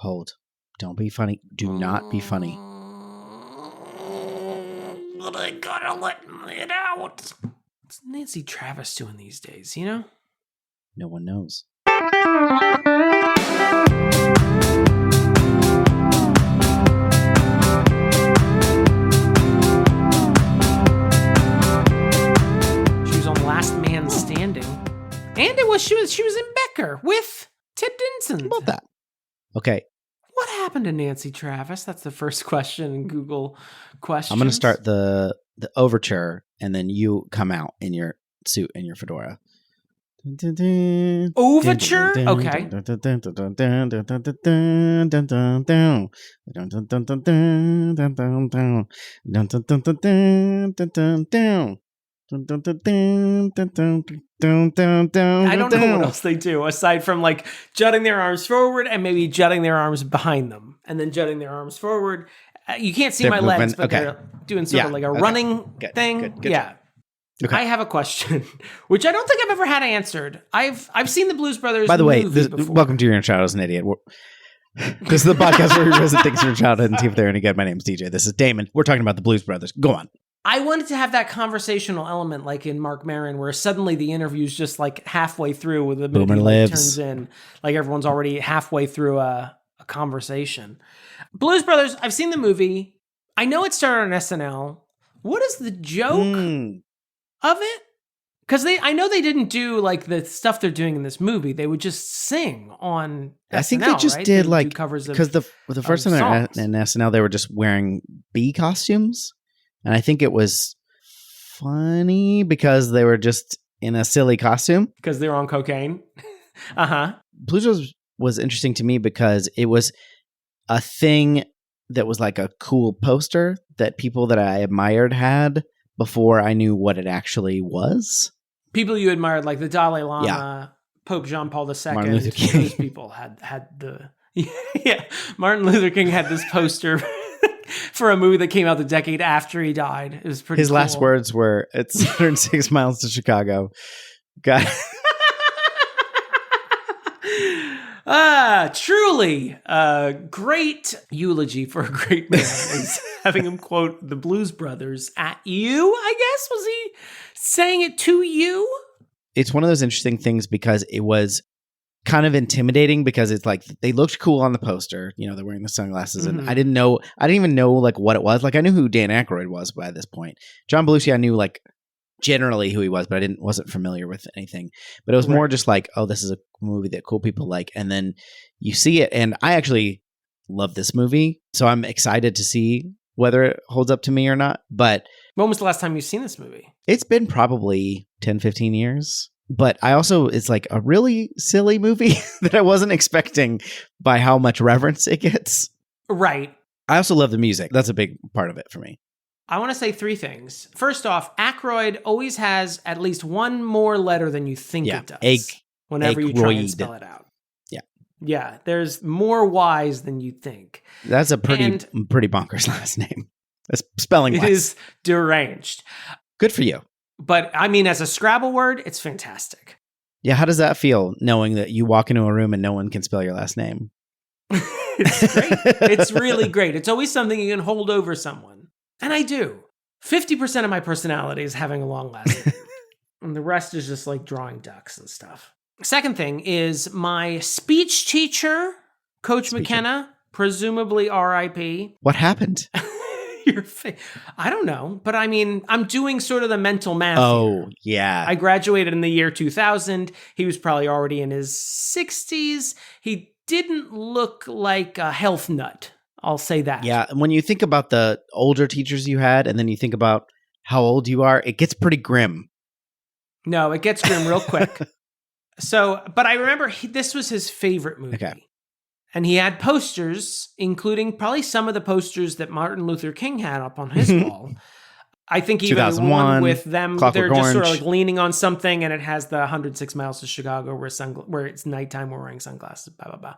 Hold. Don't be funny. Do not be funny. But I gotta let it out. What's Nancy Travis doing these days, you know? No one knows. She was on Last Man Standing. And she was in Becker with Ted Danson. How about that? Okay. What happened to Nancy Travis? That's the first question in Google questions. I'm going to start the overture, and then you come out in your suit and your fedora. Overture? Okay. I don't know what else they do aside from like jutting their arms forward and maybe jutting their arms behind them and then jutting their arms forward. You can't see my legs, but they're doing sort of like a running thing. Good job. Okay. I have a question, which I don't think I've ever had answered. I've seen the Blues Brothers. By the way, before. Welcome to Your Inner Child as an Idiot. This is the podcast where we revisit things from your childhood and see if they're any good. My name's DJ. This is Damon. We're talking about the Blues Brothers. Go on. I wanted to have that conversational element like in Mark Maron where suddenly the interview's just like halfway through with the movie like, turns in. Like everyone's already halfway through a conversation. Blues Brothers, I've seen the movie. I know it started on SNL. What is the joke of it? Because I know they didn't do like the stuff they're doing in this movie. They would just sing on SNL, I think they just right? did they like, covers because the first time they're in SNL, they were just wearing bee costumes. And I think it was funny because they were just in a silly costume. Because they were on cocaine. Uh-huh. Blues was interesting to me because it was a thing that was like a cool poster that people that I admired had before I knew what it actually was. People you admired, like the Dalai Lama, Pope John Paul II. Martin Luther King. Those people had the... Yeah, Martin Luther King had this poster... for a movie that came out the decade after he died. It was pretty His cool. last words were, it's 106 miles to Chicago. God. Truly, great eulogy for a great man is having him quote the Blues Brothers at you, I guess? Was he saying it to you? It's one of those interesting things because it was kind of intimidating because it's like they looked cool on the poster, you know, they're wearing the sunglasses and I didn't even know like what it was. Like I knew who Dan Aykroyd was by this point. John Belushi, I knew like generally who he was, but I wasn't familiar with anything. But it was more just like, oh, this is a movie that cool people like. And then you see it, and I actually love this movie, so I'm excited to see whether it holds up to me or not. But when was the last time you've seen this movie? It's been probably 10, 15 years. But it's like a really silly movie that I wasn't expecting by how much reverence it gets. Right. I also love the music. That's a big part of it for me. I want to say three things. First off, Aykroyd always has at least one more letter than you think it does. Whenever you try and spell it out. Yeah. Yeah. There's more Y's than you think. That's a pretty bonkers last name. That's spelling-wise. It is deranged. Good for you. But I mean, as a Scrabble word, it's fantastic. Yeah, how does that feel, knowing that you walk into a room and no one can spell your last name? It's great. It's really great. It's always something you can hold over someone. And I do. 50% of my personality is having a long last name. And the rest is just like drawing ducks and stuff. Second thing is my speech teacher, Coach McKenna, presumably R.I.P. What happened? I don't know, but I mean, I'm doing sort of the mental math. Oh, yeah. I graduated in the year 2000. He was probably already in his 60s. He didn't look like a health nut. I'll say that. Yeah. When you think about the older teachers you had, and then you think about how old you are, it gets pretty grim. No, it gets grim real quick. But I remember this was his favorite movie. Okay. And he had posters, including probably some of the posters that Martin Luther King had up on his wall. I think even one with them, they're just sort of like leaning on something, and it has the 106 miles to Chicago where it's nighttime, we're wearing sunglasses, blah, blah, blah.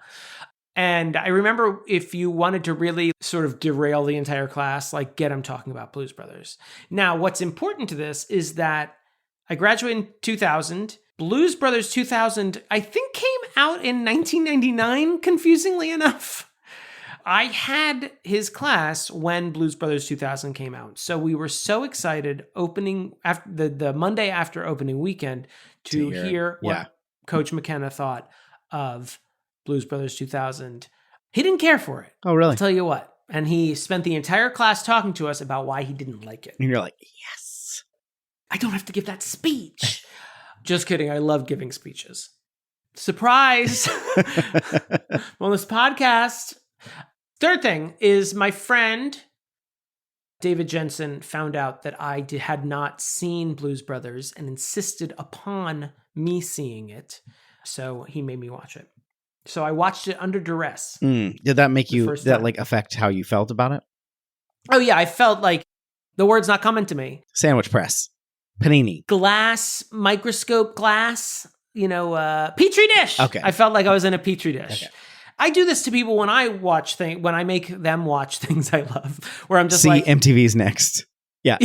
And I remember if you wanted to really sort of derail the entire class, like get them talking about Blues Brothers. Now, what's important to this is that I graduated in 2000. Blues Brothers 2000, I think, came out in 1999, confusingly enough. I had his class when Blues Brothers 2000 came out. So we were so excited opening after the Monday after opening weekend to hear what Coach McKenna thought of Blues Brothers 2000. He didn't care for it. Oh, really? I'll tell you what. And he spent the entire class talking to us about why he didn't like it. And you're like, yes. I don't have to give that speech. Just kidding. I love giving speeches. Surprise. On this podcast. Third thing is my friend David Jensen found out that I had not seen Blues Brothers and insisted upon me seeing it. So he made me watch it. So I watched it under duress. Did that make you, like affect how you felt about it? Oh yeah, I felt like the word's not coming to me. Sandwich press. Panini. Glass, microscope glass, Petri dish. Okay. I felt like I was in a Petri dish. Okay. I do this to people when I when I make them watch things I love, where I'm just See MTV's Next. Yeah.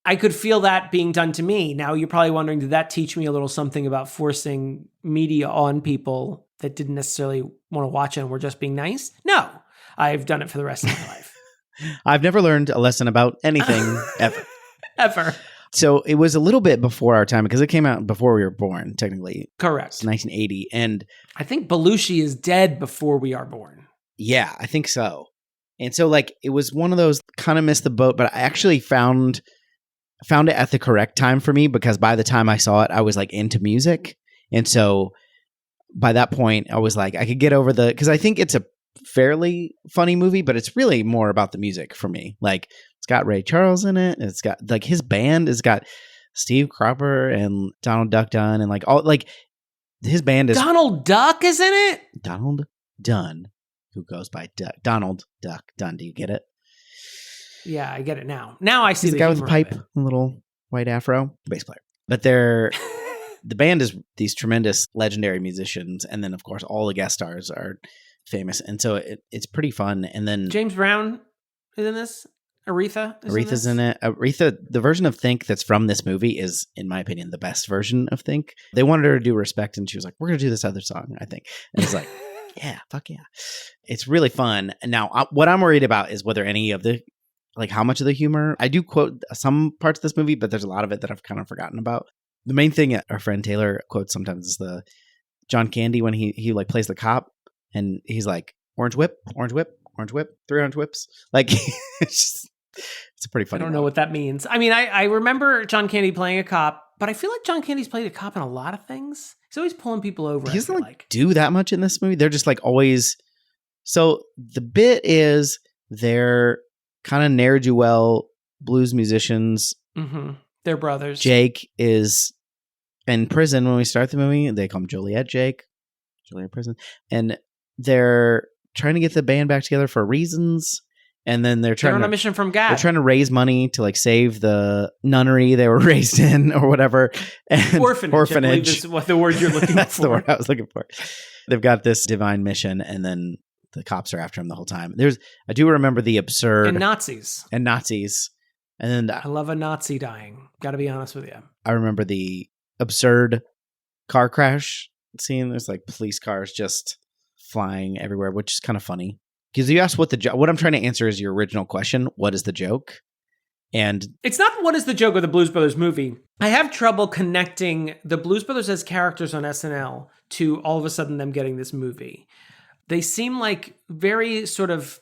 I could feel that being done to me. Now you're probably wondering, did that teach me a little something about forcing media on people that didn't necessarily want to watch it and were just being nice? No, I've done it for the rest of my life. I've never learned a lesson about anything ever. Ever. So it was a little bit before our time because it came out before we were born, technically. Correct. It's 1980. And I think Belushi is dead before we are born. Yeah, I think so. And so it was one of those kind of missed the boat, but I actually found it at the correct time for me because by the time I saw it, I was into music. And so by that point, I was like, I could get over because I think it's a fairly funny movie, but it's really more about the music for me. It's got Ray Charles in it. It's got his band has got Steve Cropper and Donald Duck Dunn and his band is Donald Duck is in it. Donald Dunn, who goes by Donald Duck Dunn. Do you get it? Yeah, I get it now. Now I see the guy with the pipe, a little white afro, bass player. But the band is these tremendous legendary musicians, and then of course all the guest stars are famous, and so it's pretty fun. And then James Brown is in this. Aretha's in it. Aretha, the version of Think that's from this movie is, in my opinion, the best version of Think. They wanted her to do Respect, and she was like, "We're going to do this other song, I think." And it's like, yeah, fuck yeah. It's really fun. And now, what I'm worried about is whether any of the, how much of the humor, I do quote some parts of this movie, but there's a lot of it that I've kind of forgotten about. The main thing our friend Taylor quotes sometimes is the John Candy when he plays the cop, and he's like, orange whip, orange whip, orange whip, 3 orange whips. It's a pretty funny. I don't know what that means. I mean, I remember John Candy playing a cop, but I feel like John Candy's played a cop in a lot of things. He's always pulling people over. He doesn't do that much in this movie. They're just always. So the bit is they're kind of ne'er-do-well blues musicians. Mm-hmm. They're brothers. Jake is in prison when we start the movie. They call him Joliet Jake. Joliet prison. And they're trying to get the band back together for reasons. And then they're on a mission from God. They're trying to raise money to save the nunnery they were raised in or whatever. And orphanage. I believe is what the word you're looking That's for. the word I was looking for. They've got this divine mission, and then the cops are after him the whole time. I do remember the absurd and Nazis. And then I love a Nazi dying. Got to be honest with you. I remember the absurd car crash scene. There's police cars just flying everywhere, which is kind of funny. Because you asked what I'm trying to answer is your original question. What is the joke? And it's not what is the joke of the Blues Brothers movie. I have trouble connecting the Blues Brothers as characters on SNL to all of a sudden them getting this movie. They seem like very sort of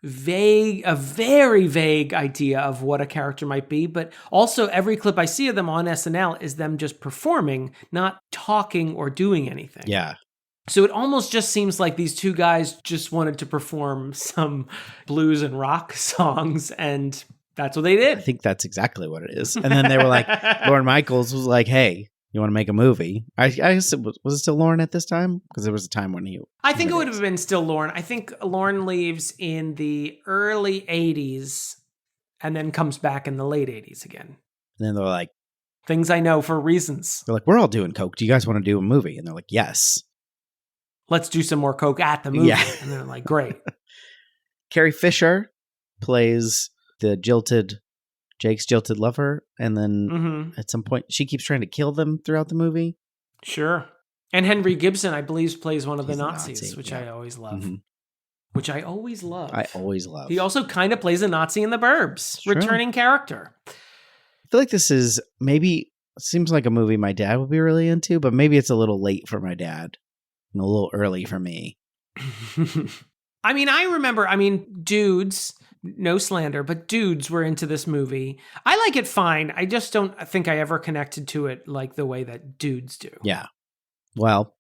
vague, a very vague idea of what a character might be. But also every clip I see of them on SNL is them just performing, not talking or doing anything. Yeah. So it almost just seems like these two guys just wanted to perform some blues and rock songs, and that's what they did. I think that's exactly what it is. And then they were like, Lorne Michaels was like, hey, you want to make a movie? I guess was it still Lorne at this time? Because there was a time when he... I think it would have been still Lorne. I think Lorne leaves in the early 80s and then comes back in the late 80s again. And then they're like... Things I know for reasons. They're like, we're all doing coke. Do you guys want to do a movie? And they're like, yes. Let's do some more coke at the movie. Yeah. And they're like, great. Carrie Fisher plays Jake's jilted lover. And then at some point, she keeps trying to kill them throughout the movie. Sure. And Henry Gibson, I believe, plays one of the Nazis, which I always love. Mm-hmm. Which I always love. I always love. He also kind of plays a Nazi in The Burbs, returning character. I feel like this is seems like a movie my dad would be really into, but maybe it's a little late for my dad and a little early for me. I mean, dudes, no slander, but dudes were into this movie. I like it fine. I just don't think I ever connected to it like the way that dudes do. Yeah. Well,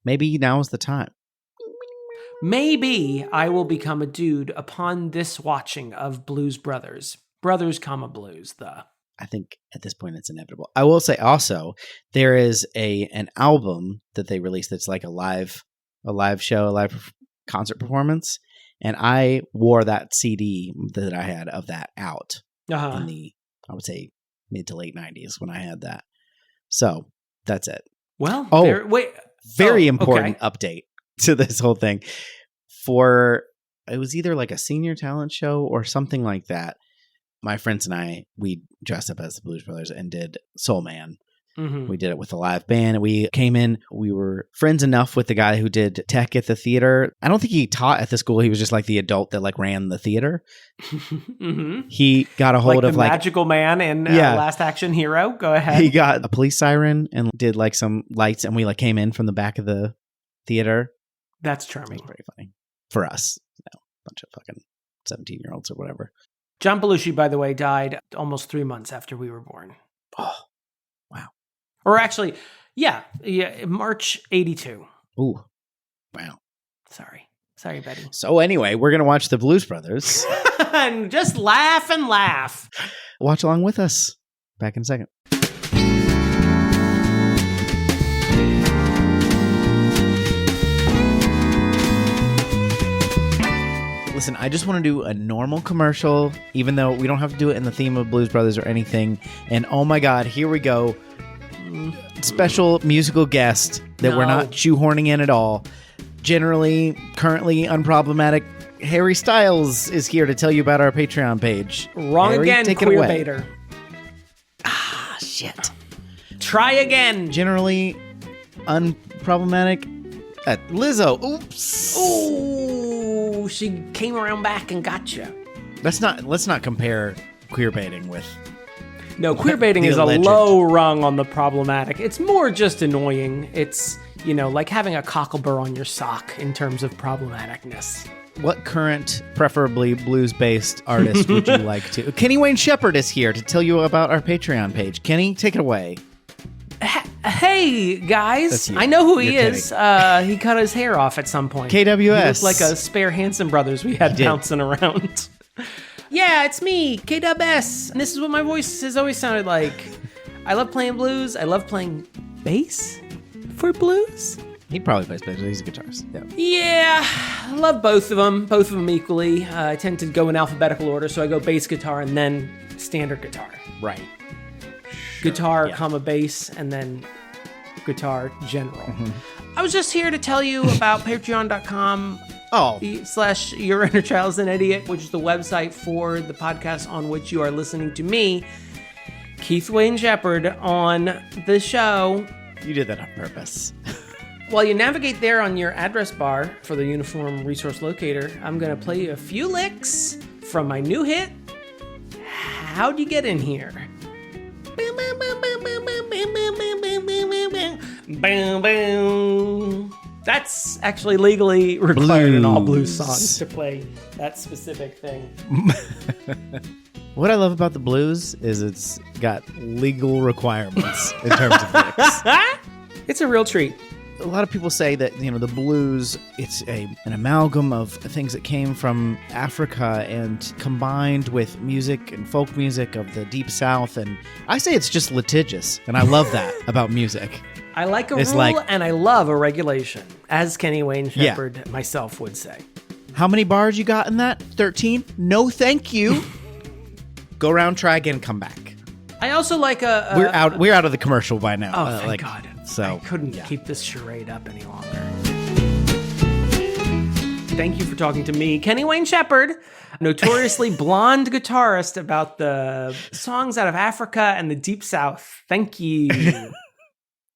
maybe now is the time. Maybe I will become a dude upon this watching of Blues Brothers. Brothers, Blues, I think at this point it's inevitable. I will say also, there is an album that they released that's like a live show, a live concert performance. And I wore that CD that I had of that out in the, I would say, mid to late 90s when I had that. So that's it. Well, very important update to this whole thing. It was either like a senior talent show or something like that. My friends and I, we dressed up as the Blues Brothers and did Soul Man. Mm-hmm. We did it with a live band. We came in, we were friends enough with the guy who did tech at the theater. I don't think he taught at the school. He was just like the adult that like ran the theater. Mm-hmm. He got a hold of like Magical Man in Last Action Hero. Go ahead. He got a police siren and did like some lights, and we like came in from the back of the theater. That's charming. It was very funny for us. A bunch of fucking 17-year-olds or whatever. John Belushi, by the way, died almost 3 months after we were born. Oh, wow. Or actually, March 82. Ooh, wow. Sorry, Betty. So anyway, we're going to watch the Blues Brothers. And just laugh and laugh. Watch along with us. Back in a second. Listen, I just want to do a normal commercial, even though we don't have to do it in the theme of Blues Brothers or anything. And oh my God, here we go. Special musical guest that we're not shoehorning in at all. Generally, currently unproblematic, Harry Styles is here to tell you about our Patreon page. Wrong Harry, again, queer baiter. Ah, shit. Try again. Generally unproblematic. Lizzo. Oops. Ooh, she came around back and got you. Let's not compare queer baiting with. No, queer baiting is alleged. A low rung on the problematic. It's more just annoying. It's, like having a cocklebur on your sock in terms of problematicness. What current, preferably blues-based artist would you like to? Kenny Wayne Shepherd is here to tell you about our Patreon page. Kenny, take it away. Hey, guys. I know who he is. He cut his hair off at some point. KWS. He looked like a spare Hanson brothers we had bouncing around. Yeah, it's me, KWS. And this is what my voice has always sounded like. I love playing blues. I love playing bass for blues. He probably plays bass. He's a guitarist. Yeah, I love both of them equally. I tend to go in alphabetical order, so I go bass guitar and then standard guitar. Right. Guitar, bass, and then guitar general. Mm-hmm. I was just here to tell you about patreon.com / Your Inner Child's an Idiot, which is the website for the podcast on which you are listening to me, Keith Wayne Shepherd, on the show. You did that on purpose. While you navigate there on your address bar for the Uniform Resource Locator, I'm going to play you a few licks from my new hit, How'd You Get In Here? Bam, bam. That's actually legally required in all blues songs to play that specific thing. What I love about the blues is it's got legal requirements in terms of lyrics. It's a real treat. A lot of people say that, the blues, it's an amalgam of things that came from Africa and combined with music and folk music of the Deep South. And I say it's just litigious. And I love that about music. I like a rule and I love a regulation, as Kenny Wayne Shepherd myself would say. How many bars you got in that? 13? No, thank you. Go around, try again, come back. I also like We're out of the commercial by now. Oh, thank God. So I couldn't keep this charade up any longer. Thank you for talking to me, Kenny Wayne Shepherd, notoriously blonde guitarist, about the songs out of Africa and the Deep South. Thank you.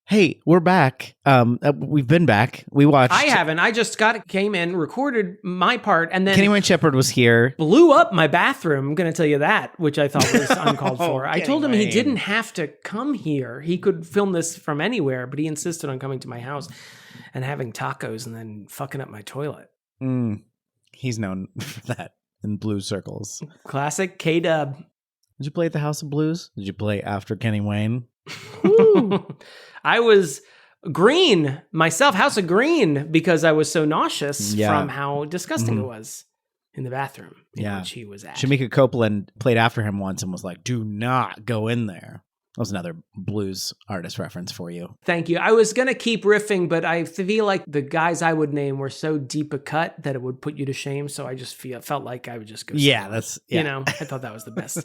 Hey, we're back. We've been back. We watched. I haven't. I just came in, recorded my part, and then Kenny Wayne Shepherd was here. Blew up my bathroom. I'm going to tell you that, which I thought was uncalled for. I told him he didn't have to come here. He could film this from anywhere, but he insisted on coming to my house and having tacos and then fucking up my toilet. He's known for that in blues circles. Classic K-Dub. Did you play at the House of Blues? Did you play after Kenny Wayne? I was green myself, House of Green, because I was so nauseous from how disgusting it was in the bathroom in which he was at. Shamika Copeland played after him once and was like, do not go in there. That was another blues artist reference for you. Thank you. I was going to keep riffing, but I feel like the guys I would name were so deep a cut that it would put you to shame. So I just felt like I would just go. You know, I thought that was the best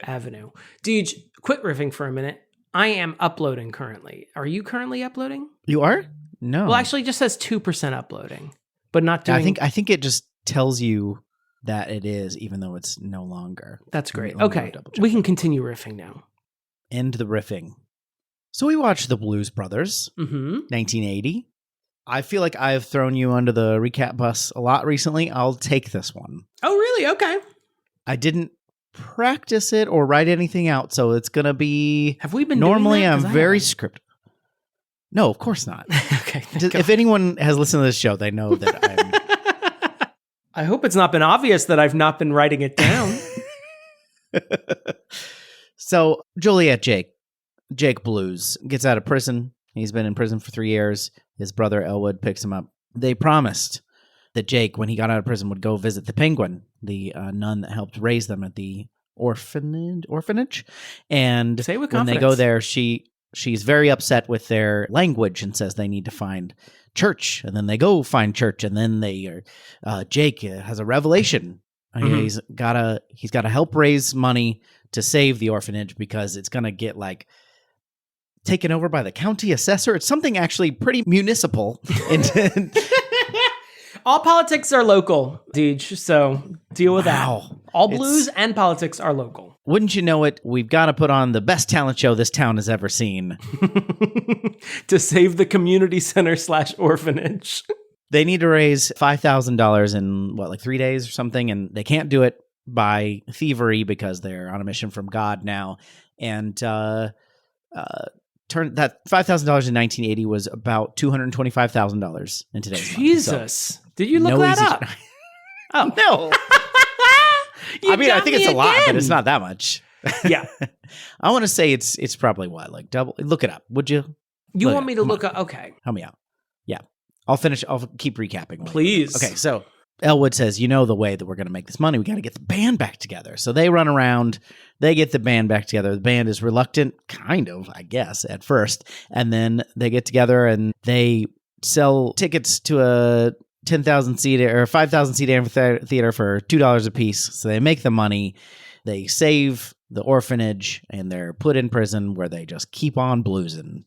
avenue. Dude, quit riffing for a minute. I am uploading currently. Are you currently uploading? You are? No. Well, actually, it just says 2% uploading, but not doing. I think it just tells you that it is, even though it's no longer. That's great. Okay, we can continue riffing now. End the riffing. So we watched The Blues Brothers, 1980. I feel like I've thrown you under the recap bus a lot recently. I'll take this one. Oh, really? Okay. I didn't practice it or write anything out, so it's gonna be. Have we been normally doing that? I'm very scripted. No, of course not. Okay. If anyone has listened to this show, they know that I'm. I hope it's not been obvious that I've not been writing it down. So Joliet Jake Blues gets out of prison. He's been in prison for 3 years. His brother Elwood picks him up. They promised that Jake, when he got out of prison, would go visit the Penguin, the nun that helped raise them at the orphanage. And say with when confidence. they go there, she's very upset with their language and says they need to find church. And then they go find church, and then Jake has a revelation. He's got to help raise money to save the orphanage because it's going to get taken over by the county assessor. It's something actually pretty municipal. All politics are local, Deej, so deal with that. All blues and politics are local. Wouldn't you know it, we've got to put on the best talent show this town has ever seen. To save the community center / orphanage. They need to raise $5,000 in 3 days or something, and they can't do it by thievery because they're on a mission from God now. And that $5,000 in 1980 was about $225,000 in today's Jesus. Money. So, did you look that up? Oh no. I mean, I think it's a lot, but it's not that much. Yeah. I want to say it's probably what, double. Look it up, would you? You want me to look up? Okay. Help me out. Yeah. I'll keep recapping. Please. Okay, so Elwood says, you know the way that we're going to make this money. We got to get the band back together. So they run around. They get the band back together. The band is reluctant, kind of, I guess, at first. And then they get together and they sell tickets to a 10,000-seat or 5,000-seat amphitheater for $2 a piece. So they make the money. They save the orphanage, and they're put in prison where they just keep on bluesing.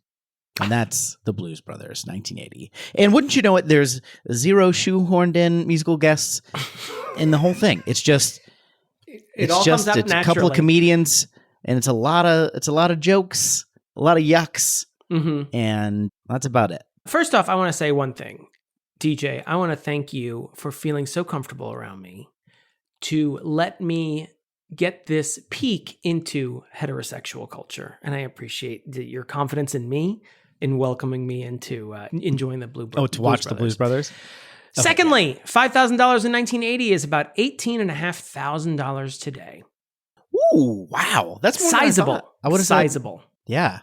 And that's The Blues Brothers, 1980. And wouldn't you know it, there's 0 shoehorned in musical guests in the whole thing. It's just it's a couple of comedians, and it's a lot of jokes, a lot of yucks, and that's about it. First off, I want to say one thing. DJ, I want to thank you for feeling so comfortable around me to let me get this peek into heterosexual culture. And I appreciate your confidence in me in welcoming me into enjoying the Blue Brothers. Oh, to watch the Blues Brothers? Okay. Secondly, $5,000 in 1980 is about $18,500 today. Ooh, wow. That's more sizable. I would have sizable. Yeah.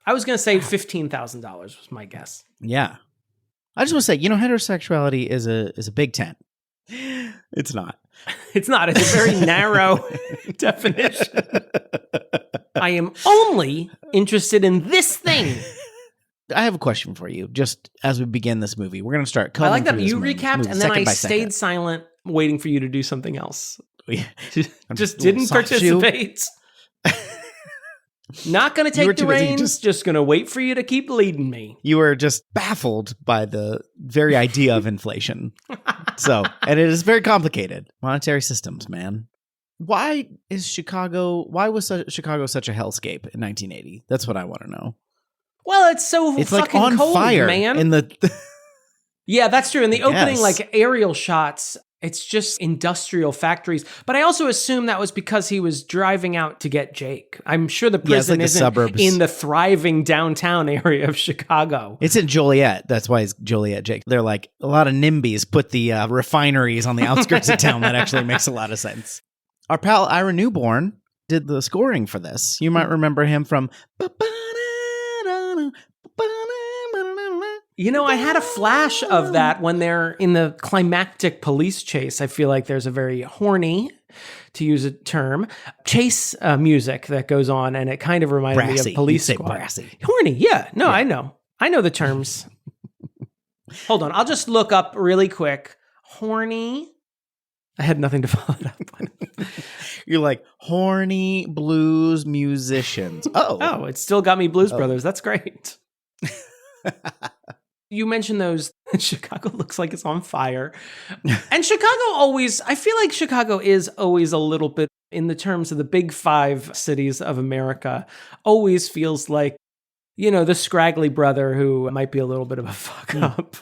I was going to say $15,000 was my guess. Yeah. I just want to say, heterosexuality is a big tent. It's not. It's not. It's a very narrow definition. I am only interested in this thing. I have a question for you. Just as we begin this movie, we're going to start. I like that you recapped and then I stayed silent, waiting for you to do something else. Just didn't participate. Not going to take the reins. Just going to wait for you to keep leading me. You were just baffled by the very idea of inflation. And it is very complicated. Monetary systems, man. Why was Chicago such a hellscape in 1980? That's what I want to know. Well, it's so it's fucking like on cold, fire man. in the Yeah, that's true. In the opening, like aerial shots, it's just industrial factories. But I also assume that was because he was driving out to get Jake. I'm sure the prison isn't suburbs. In the thriving downtown area of Chicago. It's in Joliet. That's why it's Joliet, Jake. They're like a lot of NIMBYs put the refineries on the outskirts of town. That actually makes a lot of sense. Our pal Ira Newborn did the scoring for this. You might remember him from... You know, I had a flash of that when they're in the climactic police chase. I feel like there's a very horny, to use a term, chase music that goes on, and it kind of reminded me of Police Squad. Brassy. Horny, yeah. No, yeah. I know the terms. Hold on, I'll just look up really quick. Horny. I had nothing to follow it up on. You're like, horny blues musicians. Oh, it still got me Blues Brothers. That's great. You mentioned those. Chicago looks like it's on fire. And I feel like Chicago is always a little bit, in the terms of the big 5 cities of America, always feels like, the scraggly brother who might be a little bit of a fuck up.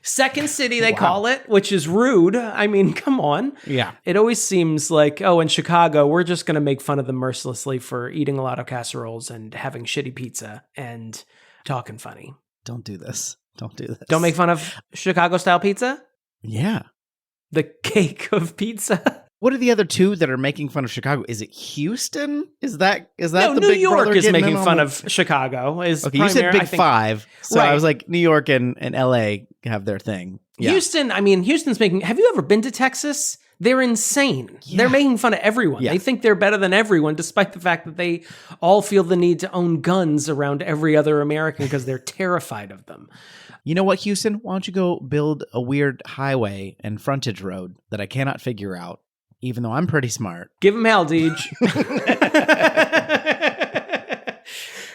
Second city, they call it, which is rude. I mean, come on. Yeah. It always seems like, in Chicago, we're just going to make fun of them mercilessly for eating a lot of casseroles and having shitty pizza and talking funny. Don't do this. Don't do this. Don't make fun of Chicago-style pizza? Yeah. The cake of pizza? What are the other 2 that are making fun of Chicago? Is it Houston? Is that no, the New big York is making fun the... of Chicago. Okay, you said big 5. So right. I was like, New York and LA have their thing. Yeah. Houston's making... Have you ever been to Texas? They're insane. Yeah. They're making fun of everyone. Yeah. They think they're better than everyone, despite the fact that they all feel the need to own guns around every other American because they're terrified of them. You know what, Houston? Why don't you go build a weird highway and frontage road that I cannot figure out, even though I'm pretty smart. Give him hell, Deej.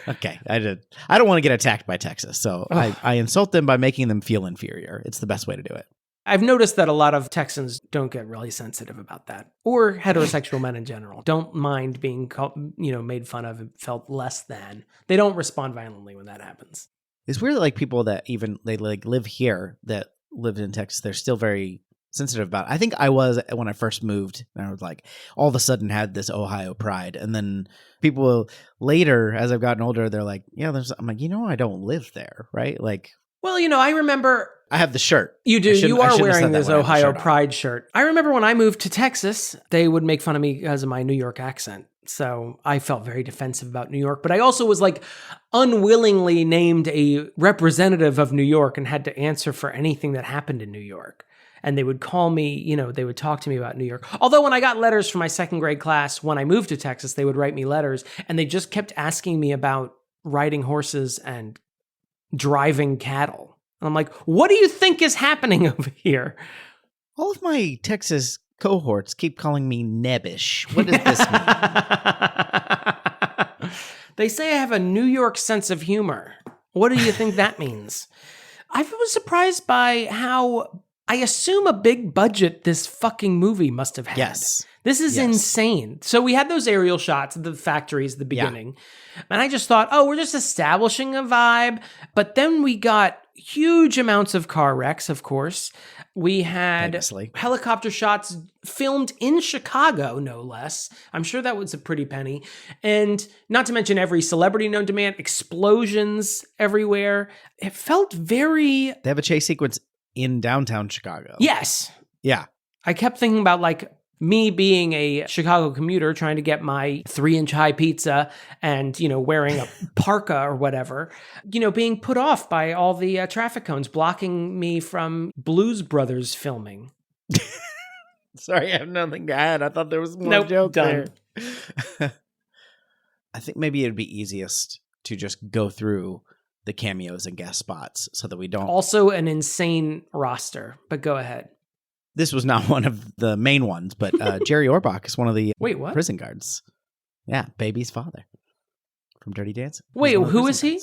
Okay, I did. I don't want to get attacked by Texas, so I insult them by making them feel inferior. It's the best way to do it. I've noticed that a lot of Texans don't get really sensitive about that, or heterosexual men in general don't mind being made fun of and felt less than. They don't respond violently when that happens. It's weird that like people that they live here that lived in Texas, they're still very sensitive about it. I think I was when I first moved, and I was like all of a sudden had this Ohio pride, and then people later, as I've gotten older, they're like, yeah, I'm like, I don't live there, right? Like, well, I remember. I have the shirt. You do. You are wearing this Ohio Pride shirt. I remember when I moved to Texas, they would make fun of me because of my New York accent. So I felt very defensive about New York. But I also was like unwillingly named a representative of New York and had to answer for anything that happened in New York. And they would call me, they would talk to me about New York. Although when I got letters from my 2nd grade class, when I moved to Texas, they would write me letters and they just kept asking me about riding horses and driving cattle. And I'm like, what do you think is happening over here? All of my Texas cohorts keep calling me nebbish. What does this mean? They say I have a New York sense of humor. What do you think that means? I was surprised by how, I assume, a big budget this fucking movie must have had. Yes. This is insane. So we had those aerial shots of the factories at the beginning. Yeah. And I just thought, we're just establishing a vibe. But then we got huge amounts of car wrecks, of course. We had helicopter shots filmed in Chicago, no less. I'm sure that was a pretty penny. And not to mention every celebrity known to man, explosions everywhere. It felt very... They have a chase sequence in downtown Chicago. Yes. Yeah. I kept thinking about like me being a Chicago commuter trying to get my 3-inch high pizza and, wearing a parka or whatever, being put off by all the traffic cones blocking me from Blues Brothers filming. Sorry, I have nothing to add. I thought there was more joke there. I think maybe it'd be easiest to just go through the cameos and guest spots so that we don't... Also an insane roster, but go ahead. This was not one of the main ones, but Jerry Orbach is one of the prison guards. Yeah, Baby's father from Dirty Dancing. Wait, who is he?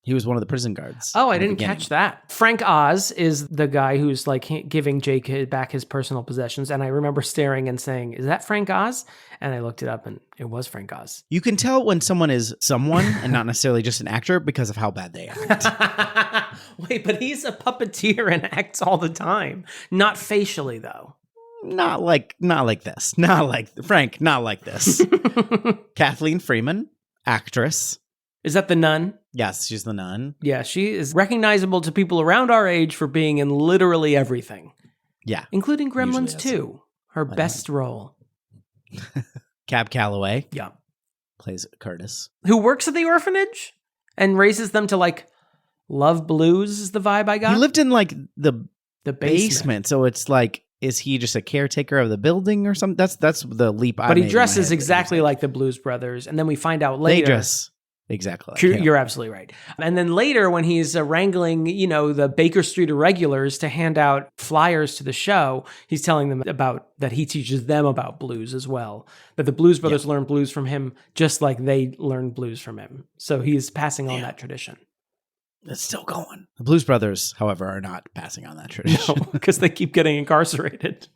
He was one of the prison guards. Oh, I didn't catch that. Frank Oz is the guy who's like giving Jake back his personal possessions. And I remember staring and saying, is that Frank Oz? And I looked it up and it was Frank Oz. You can tell when someone is someone and not necessarily just an actor because of how bad they act. Wait, but he's a puppeteer and acts all the time. Not facially, though. Not like this. Not like Frank, not like this. Kathleen Freeman, actress. Is that the nun? Yes, she's the nun. Yeah, she is recognizable to people around our age for being in literally everything. Yeah. Including Gremlins 2, her best role. Cab Calloway. Yeah. Plays Curtis. Who works at the orphanage and raises them to like love blues is the vibe I got. He lived in like the basement. So it's like, is he just a caretaker of the building or something? That's the leap I made. But he dresses exactly like the Blues Brothers. And then we find out later. They dress exactly like You're absolutely right. And then later when he's wrangling, the Baker Street irregulars to hand out flyers to the show, he's telling them about that he teaches them about blues as well. That the Blues Brothers learn blues from him just like they learned blues from him. So he's passing on that tradition. It's still going. The Blues Brothers, however, are not passing on that tradition. No, because they keep getting incarcerated.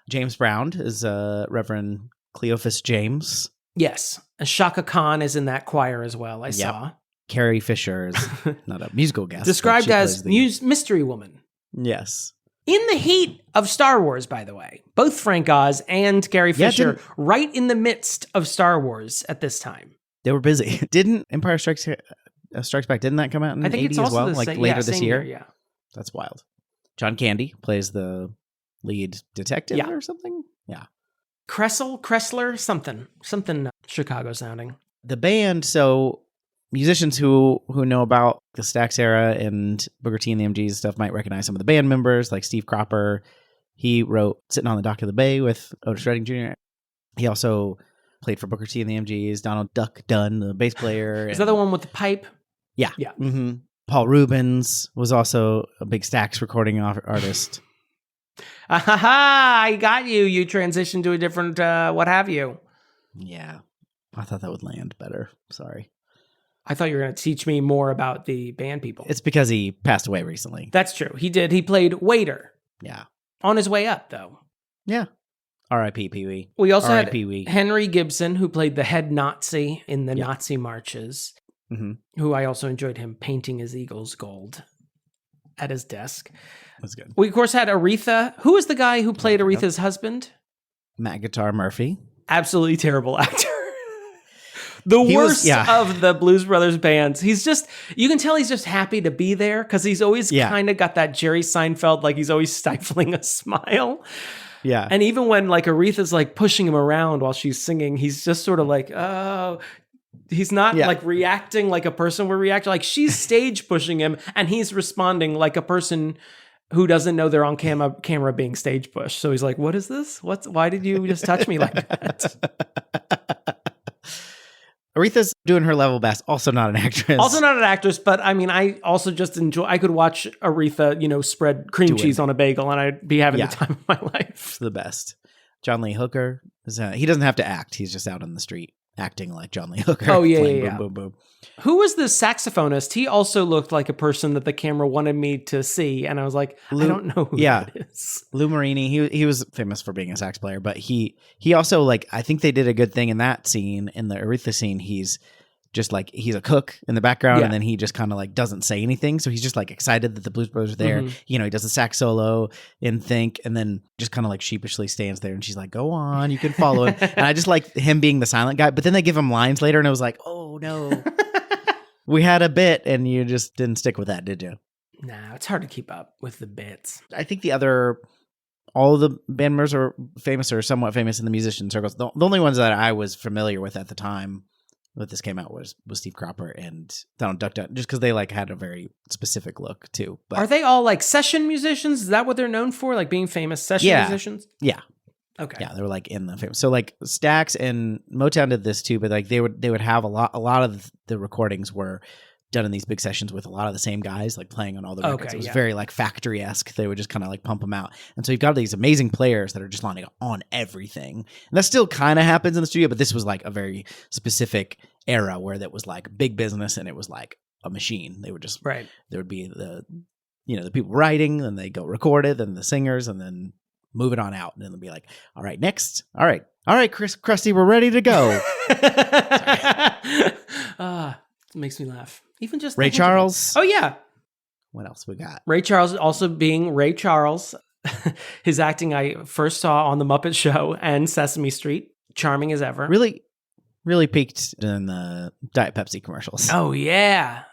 James Brown is Reverend Cleophas James. Yes. And Shaka Khan is in that choir as well, I saw. Carrie Fisher is not a musical guest. Described as mystery woman. Yes. In the heat of Star Wars, by the way. Both Frank Oz and Carrie Fisher right in the midst of Star Wars at this time. They were busy. Didn't Empire Strikes Back, didn't that come out in the 80s as well? Later this year? Yeah. That's wild. John Candy plays the lead detective or something? Yeah. Kressler, something Chicago sounding. The band, so musicians who know about the Stax era and Booker T and the MGs stuff might recognize some of the band members, like Steve Cropper. He wrote Sitting on the Dock of the Bay with Otis Redding Jr. He also played for Booker T and the MGs. Donald Duck Dunn, the bass player. Is that the one with the pipe? Yeah. Yeah. Mm-hmm. Paul Rubens was also a big Stax recording artist. I got you. You transitioned to a different what have you. Yeah. I thought that would land better. Sorry. I thought you were going to teach me more about the band people. It's because he passed away recently. That's true. He did. He played waiter. Yeah. On his way up, though. Yeah. R.I.P. Pee-wee. We also had Henry Gibson, who played the head Nazi in the Nazi marches, who I also enjoyed him painting his eagles gold at his desk. That's good. We, of course, had Aretha. Who was the guy who played Aretha's husband? Matt Guitar Murphy. Absolutely terrible actor. The worst of the Blues Brothers bands. He's just, you can tell he's just happy to be there because he's always kind of got that Jerry Seinfeld, like he's always stifling a smile. Yeah. And even when like Aretha's like pushing him around while she's singing, he's just sort of like, oh, he's not like reacting like a person would react. Like she's stage pushing him and he's responding like a person who doesn't know they're on camera being stage pushed. So he's like, what is this? Why did you just touch me like that? Aretha's doing her level best. Also not an actress. But I mean, I also just enjoy, I could watch Aretha, spread cream cheese on a bagel and I'd be having the time of my life. It's the best. John Lee Hooker, he doesn't have to act. He's just out on the street acting like John Lee Hooker. Oh, yeah. Boom, boom, boom. Who was the saxophonist? He also looked like a person that the camera wanted me to see. And I was like, I don't know who that is. Lou Marini, he was famous for being a sax player, but he also, like, I think they did a good thing in that scene, in the Aretha scene. He's just like, he's a cook in the background, and then he just kind of like doesn't say anything. So he's just like excited that the Blues Brothers are there. He does a sax solo in Think, and then just kind of like sheepishly stands there, and she's like, go on, you can follow him. And I just like him being the silent guy, but then they give him lines later, and I was like, oh no. We had a bit, and you just didn't stick with that, did you? Nah, it's hard to keep up with the bits. I think all of the band members are famous or somewhat famous in the musician circles. The only ones that I was familiar with at the time that this came out was Steve Cropper and Donald Duck Dunn, just because they like had a very specific look too. But are they all like session musicians? Is that what they're known for? Like being famous session musicians? Yeah. Okay. Yeah, they were like in the famous. So like Stax and Motown did this too, but like they would have a lot of the recordings were done in these big sessions with a lot of the same guys like playing on all the records. It was very like factory-esque. They would just kind of like pump them out. And so you've got these amazing players that are just on everything. And that still kind of happens in the studio, but this was like a very specific era where that was like big business and it was like a machine. They would just, right. There would be the people writing, and they go record it, and the singers, and then move it on out. And then they'll be like, all right, next. All right, Krusty, we're ready to go. It makes me laugh. Even just Ray Charles. Oh, yeah. What else we got? Ray Charles also being Ray Charles. His acting I first saw on The Muppet Show and Sesame Street. Charming as ever. Really, really peaked in the Diet Pepsi commercials. Oh, yeah.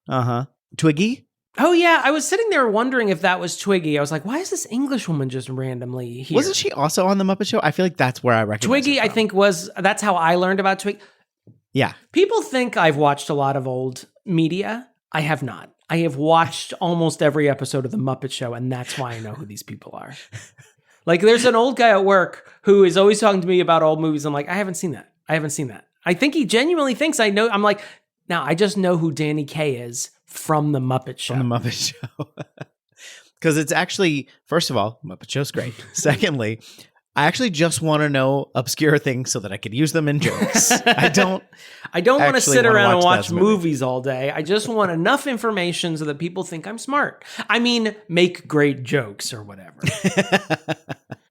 Uh-huh. Twiggy? Oh, yeah. I was sitting there wondering if that was Twiggy. I was like, why is this English woman just randomly here? Wasn't she also on The Muppet Show? I feel like that's where I recognize Twiggy, I think, that's how I learned about Twiggy. Yeah. People think I've watched a lot of old media. I have not. I have watched almost every episode of The Muppet Show, and that's why I know who these people are. Like, there's an old guy at work who is always talking to me about old movies. I'm like, I haven't seen that. I think he genuinely thinks I know. I'm like, now I just know who Danny Kaye is from The Muppet Show. From The Muppet Show. Because it's actually, first of all, Muppet Show's great. Secondly, I actually just want to know obscure things so that I could use them in jokes. I don't want to sit around and watch movies all day. I just want enough information so that people think I'm smart. I mean, make great jokes or whatever.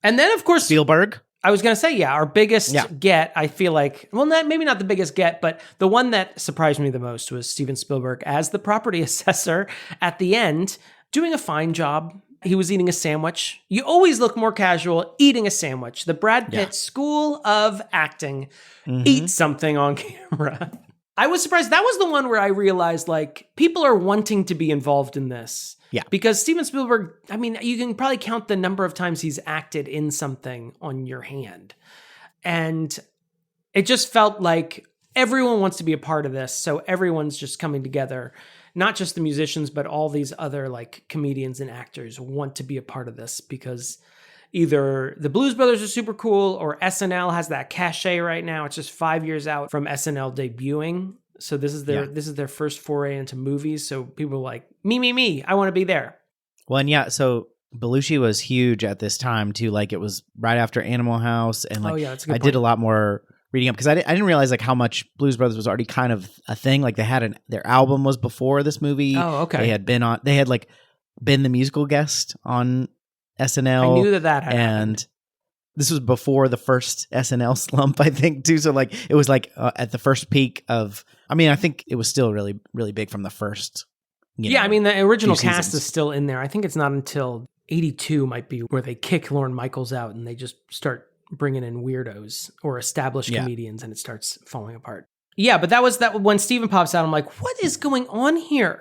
And then, of course, Spielberg. I was going to say, yeah, our biggest get, I feel like, well, maybe not the biggest get, but the one that surprised me the most was Steven Spielberg as the property assessor at the end, doing a fine job. He was eating a sandwich. You always look more casual eating a sandwich. The Brad Pitt School of Acting. Eat something on camera. I was surprised. That was the one where I realized, like, people are wanting to be involved in this. Yeah. Because Steven Spielberg, I mean, you can probably count the number of times he's acted in something on your hand. And it just felt like everyone wants to be a part of this. So everyone's just coming together. Not just the musicians, but all these other like comedians and actors want to be a part of this because either the Blues Brothers are super cool or SNL has that cachet right now. It's just 5 years out from SNL debuting. So this is their first foray into movies. So people are like, me, I want to be there. Well, and so Belushi was huge at this time too. Like it was right after Animal House. And like, that's a good point. did a lot more reading up because I didn't realize like how much Blues Brothers was already kind of a thing. Like they had their album was before this movie. Oh, okay. They had like been the musical guest on SNL. I knew that had and happened. This was before the first SNL slump, I think, too. So like it was like at the first peak of. I mean, I think it was still really, really big from the first. I mean, the original cast is still in there. I think it's not until 82 might be where they kick Lorne Michaels out and they just start bringing in weirdos or established comedians and it starts falling apart. Yeah, but that was when Steven pops out, I'm like, what is going on here?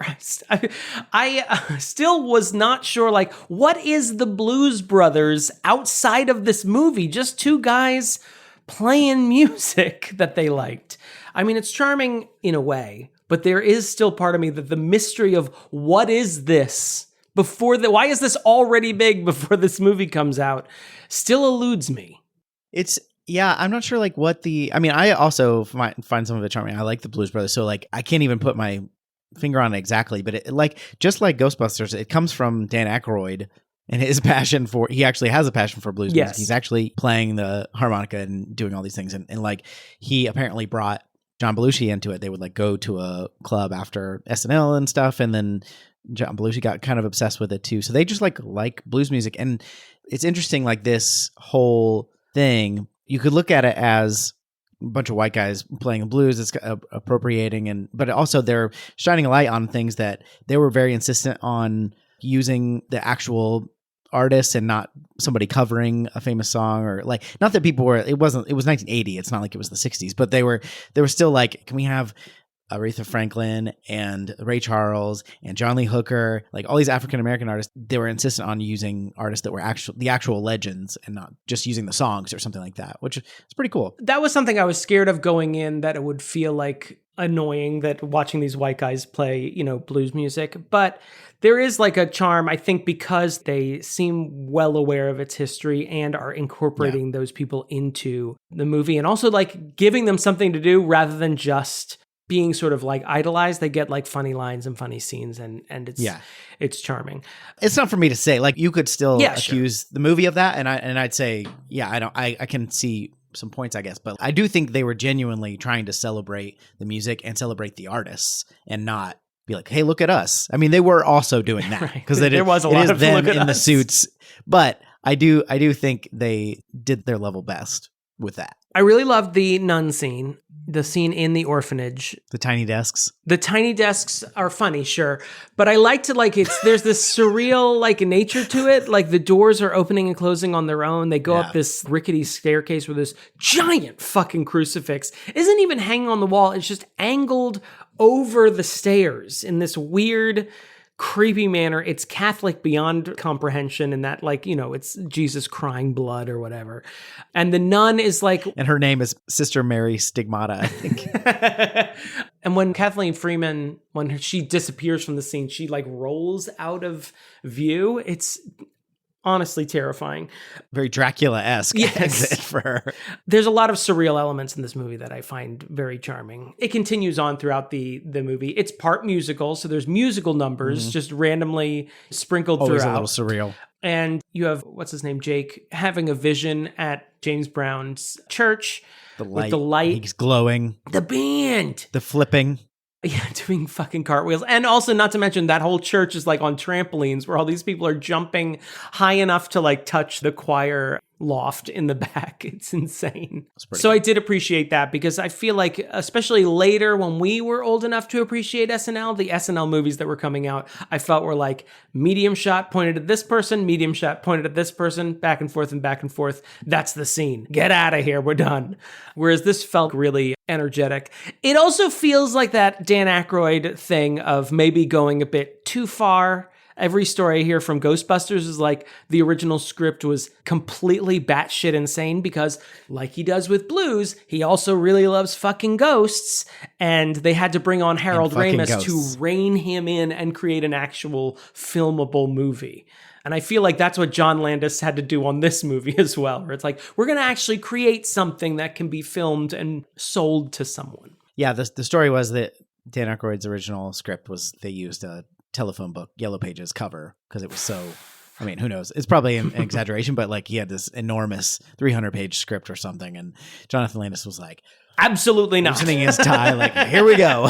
I still was not sure, like, what is the Blues Brothers outside of this movie? Just two guys playing music that they liked. I mean, it's charming in a way, but there is still part of me that the mystery of what is this why is this already big before this movie comes out still eludes me. I'm not sure like what I also find some of it charming. I like the Blues Brothers. So like, I can't even put my finger on it exactly, but it like, just like Ghostbusters, it comes from Dan Aykroyd and his passion he actually has a passion for blues music. He's actually playing the harmonica and doing all these things. And like, he apparently brought John Belushi into it. They would like go to a club after SNL and stuff. And then John Belushi got kind of obsessed with it too. So they just like blues music. And it's interesting, like this whole thing, you could look at it as a bunch of white guys playing the blues. It's appropriating, but also they're shining a light on things that they were very insistent on using the actual artists and not somebody covering a famous song or like, not that people were, it was 1980. It's not like it was the 60s, but they were still like, can we have Aretha Franklin and Ray Charles and John Lee Hooker, like all these African-American artists, they were insistent on using artists that were the actual legends and not just using the songs or something like that, which is pretty cool. That was something I was scared of going in, that it would feel like annoying that watching these white guys play, blues music. But there is like a charm, I think, because they seem well aware of its history and are incorporating those people into the movie and also like giving them something to do rather than just being sort of like idolized. They get like funny lines and funny scenes and it's charming. It's not for me to say, like you could still accuse the movie of that. And I'd say, I can see some points, I guess, but I do think they were genuinely trying to celebrate the music and celebrate the artists and not be like, hey, look at us. I mean, they were also doing that because there was a lot of them look at in the us. suits. But I do think they did their level best with that. I really loved the nun scene, the scene in the orphanage. The tiny desks. The tiny desks are funny, sure. But I liked it there's this surreal nature to it. Like the doors are opening and closing on their own. They go up this rickety staircase where this giant fucking crucifix isn't even hanging on the wall. It's just angled over the stairs in this weird, creepy manner. It's Catholic beyond comprehension in that, it's Jesus crying blood or whatever. And the nun is and her name is Sister Mary Stigmata, I think. And when Kathleen Freeman, when she disappears from the scene, she rolls out of view. It's honestly terrifying. Very Dracula-esque yes. exit for her. There's a lot of surreal elements in this movie that I find very charming. It continues on throughout the movie. It's part musical, so there's musical numbers just randomly sprinkled Always throughout. Always a little surreal. And you have, what's his name, Jake, having a vision at James Brown's church. With the light. He's glowing. The band. The flipping. Yeah, doing fucking cartwheels. And also, not to mention, that whole church is on trampolines where all these people are jumping high enough to touch the choir loft in the back. It's insane. So I did appreciate that because I feel especially later when we were old enough to appreciate SNL, the SNL movies that were coming out, I felt were medium shot pointed at this person, medium shot pointed at this person, back and forth and back and forth. That's the scene. Get out of here. We're done. Whereas this felt really energetic. It also feels like that Dan Aykroyd thing of maybe going a bit too far. Every story I hear from Ghostbusters is the original script was completely batshit insane because, like he does with Blues, he also really loves fucking ghosts, and they had to bring on Harold Ramis to rein him in and create an actual filmable movie. And I feel that's what John Landis had to do on this movie as well, where it's we're going to actually create something that can be filmed and sold to someone. Yeah, the story was that Dan Aykroyd's original script was they used a telephone book, Yellow Pages cover, because it was so, I mean, who knows? It's probably an exaggeration, but he had this enormous 300-page script or something, and Jonathan Landis was absolutely not. Loosening his tie, here we go,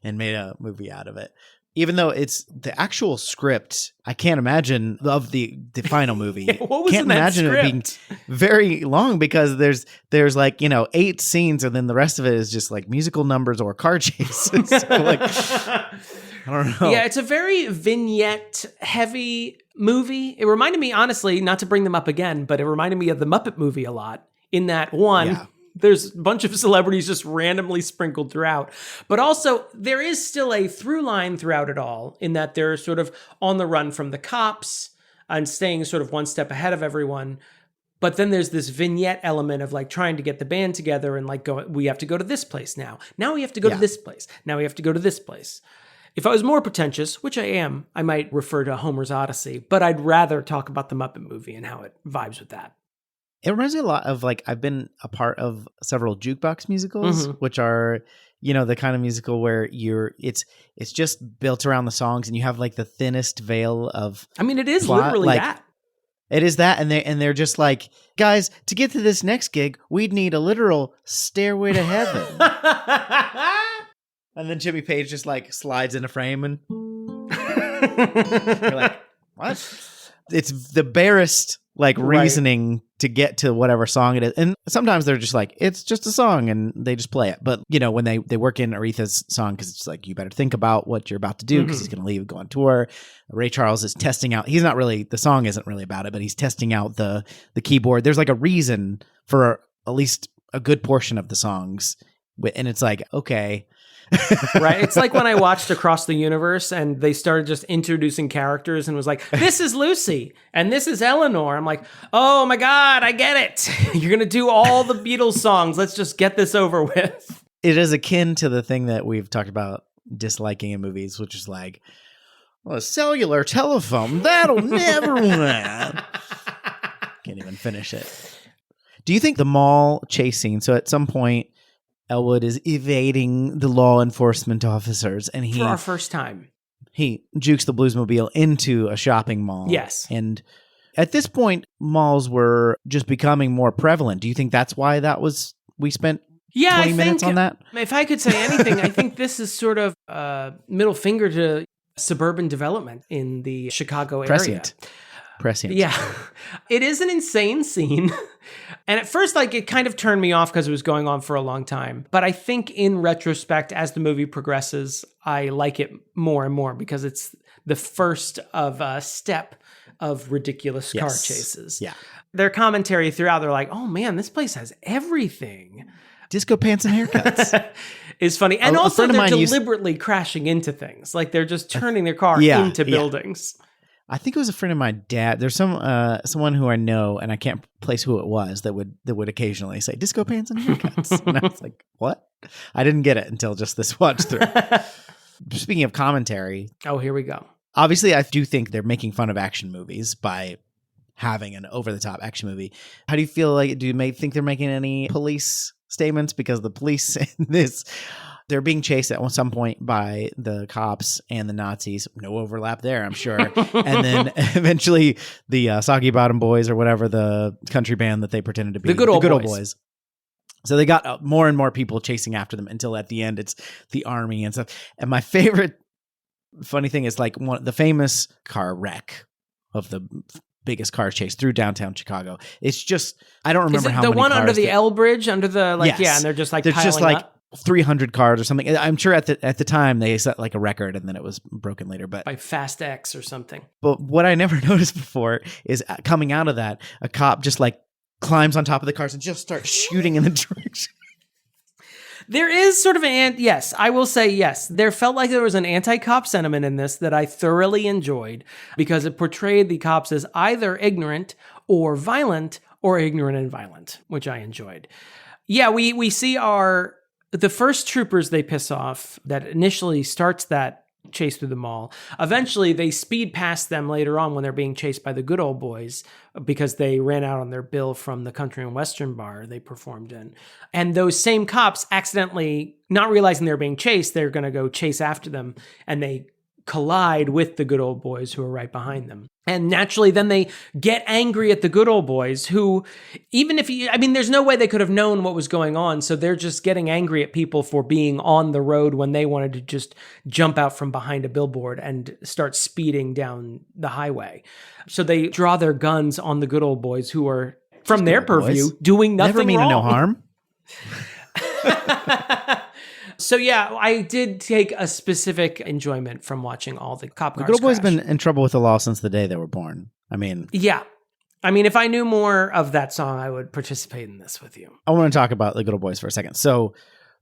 and made a movie out of it. Even though it's the actual script, I can't imagine of the final movie. What was in that script? It being very long because there's 8 scenes and then the rest of it is just musical numbers or car chases. So I don't know. Yeah, it's a very vignette heavy movie. It reminded me, honestly, not to bring them up again, but it reminded me of the Muppet movie a lot in that one. Yeah. There's a bunch of celebrities just randomly sprinkled throughout. But also, there is still a through line throughout it all in that they're sort of on the run from the cops and staying sort of one step ahead of everyone. But then there's this vignette element of trying to get the band together and we have to go to this place now. Now we have to go to this place. Now we have to go to this place. If I was more pretentious, which I am, I might refer to Homer's Odyssey, but I'd rather talk about the Muppet movie and how it vibes with that. It reminds me a lot of I've been a part of several jukebox musicals, which are, the kind of musical where it's just built around the songs and you have the thinnest veil of I mean, it is plot. literally that. It is that, and they're just guys, to get to this next gig, we'd need a literal stairway to heaven. And then Jimmy Page just slides in a frame and you're what? It's the barest reasoning to get to whatever song it is. And sometimes they're just it's just a song and they just play it. But when they work in Aretha's song, because it's you better think about what you're about to do because he's going to leave, go on tour. Ray Charles is testing out. He's not really, the song isn't really about it, but he's testing out the keyboard. There's a reason for at least a good portion of the songs. And it's okay. Right. It's when I watched Across the Universe and they started just introducing characters and was this is Lucy and this is Eleanor. I'm oh my God, I get it. You're going to do all the Beatles songs. Let's just get this over with. It is akin to the thing that we've talked about disliking in movies, which is a cellular telephone. That'll never win. Can't even finish it. Do you think the mall chase scene, so at some point, Elwood is evading the law enforcement officers, and for our first time, he jukes the Bluesmobile into a shopping mall. Yes. And at this point, malls were just becoming more prevalent. Do you think that's why we spent Yeah, 20 minutes on that? If I could say anything, I think this is sort of a middle finger to suburban development in the Chicago area. Prescient. Yeah. It is an insane scene. And at first, like, it kind of turned me off because it was going on for a long time. But I think in retrospect, as the movie progresses, I like it more and more because it's the first of a step of ridiculous car chases. Yeah. Their commentary throughout, they're like, oh man, this place has everything. Disco pants and haircuts. Is funny. And also they're deliberately crashing into things. Like they're just turning their car into buildings. I think it was a friend of my dad. There's someone who I know, and I can't place who it was, that would occasionally say disco pants and haircuts. And I was like, what? I didn't get it until just this watch through. Speaking of commentary. Oh, here we go. Obviously, I do think they're making fun of action movies by having an over-the-top action movie. How do you feel like, do you think they're making any police statements? Because the police in this, they're being chased at some point by the cops and the Nazis. No overlap there, I'm sure. And then eventually the Soggy Bottom Boys, or whatever the country band that they pretended to be. The Good Old Boys. So they got more and more people chasing after them until at the end it's the army and stuff. And my favorite funny thing is like the famous car wreck of the biggest car chase through downtown Chicago. It's just, I don't remember how many cars. The one under the L Bridge, under the, like, yes. And they're just like, there's just like 300 cars or something. I'm sure at the time they set like a record and then it was broken later. But by Fast X or something. But what I never noticed before is coming out of that, a cop just like climbs on top of the cars and just starts shooting in the direction. There is sort of yes, I will say yes. There felt like there was an anti-cop sentiment in this that I thoroughly enjoyed because it portrayed the cops as either ignorant or violent or ignorant and violent, which I enjoyed. Yeah, we see the first troopers they piss off that initially starts that chase through the mall. Eventually, they speed past them later on when they're being chased by the Good Old Boys because they ran out on their bill from the country and western bar they performed in. And those same cops accidentally, not realizing they're being chased, they're going to go chase after them, and they collide with the Good Old Boys who are right behind them. And naturally, then they get angry at the Good Old Boys who, even if there's no way they could have known what was going on. So they're just getting angry at people for being on the road when they wanted to just jump out from behind a billboard and start speeding down the highway. So they draw their guns on the Good Old Boys who are, from their purview, doing nothing wrong. Never mean no harm. So yeah, I did take a specific enjoyment from watching all the cop cars. The Good Old Boys been in trouble with the law since the day they were born. Yeah. If I knew more of that song, I would participate in this with you. I want to talk about the Good Old Boys for a second. So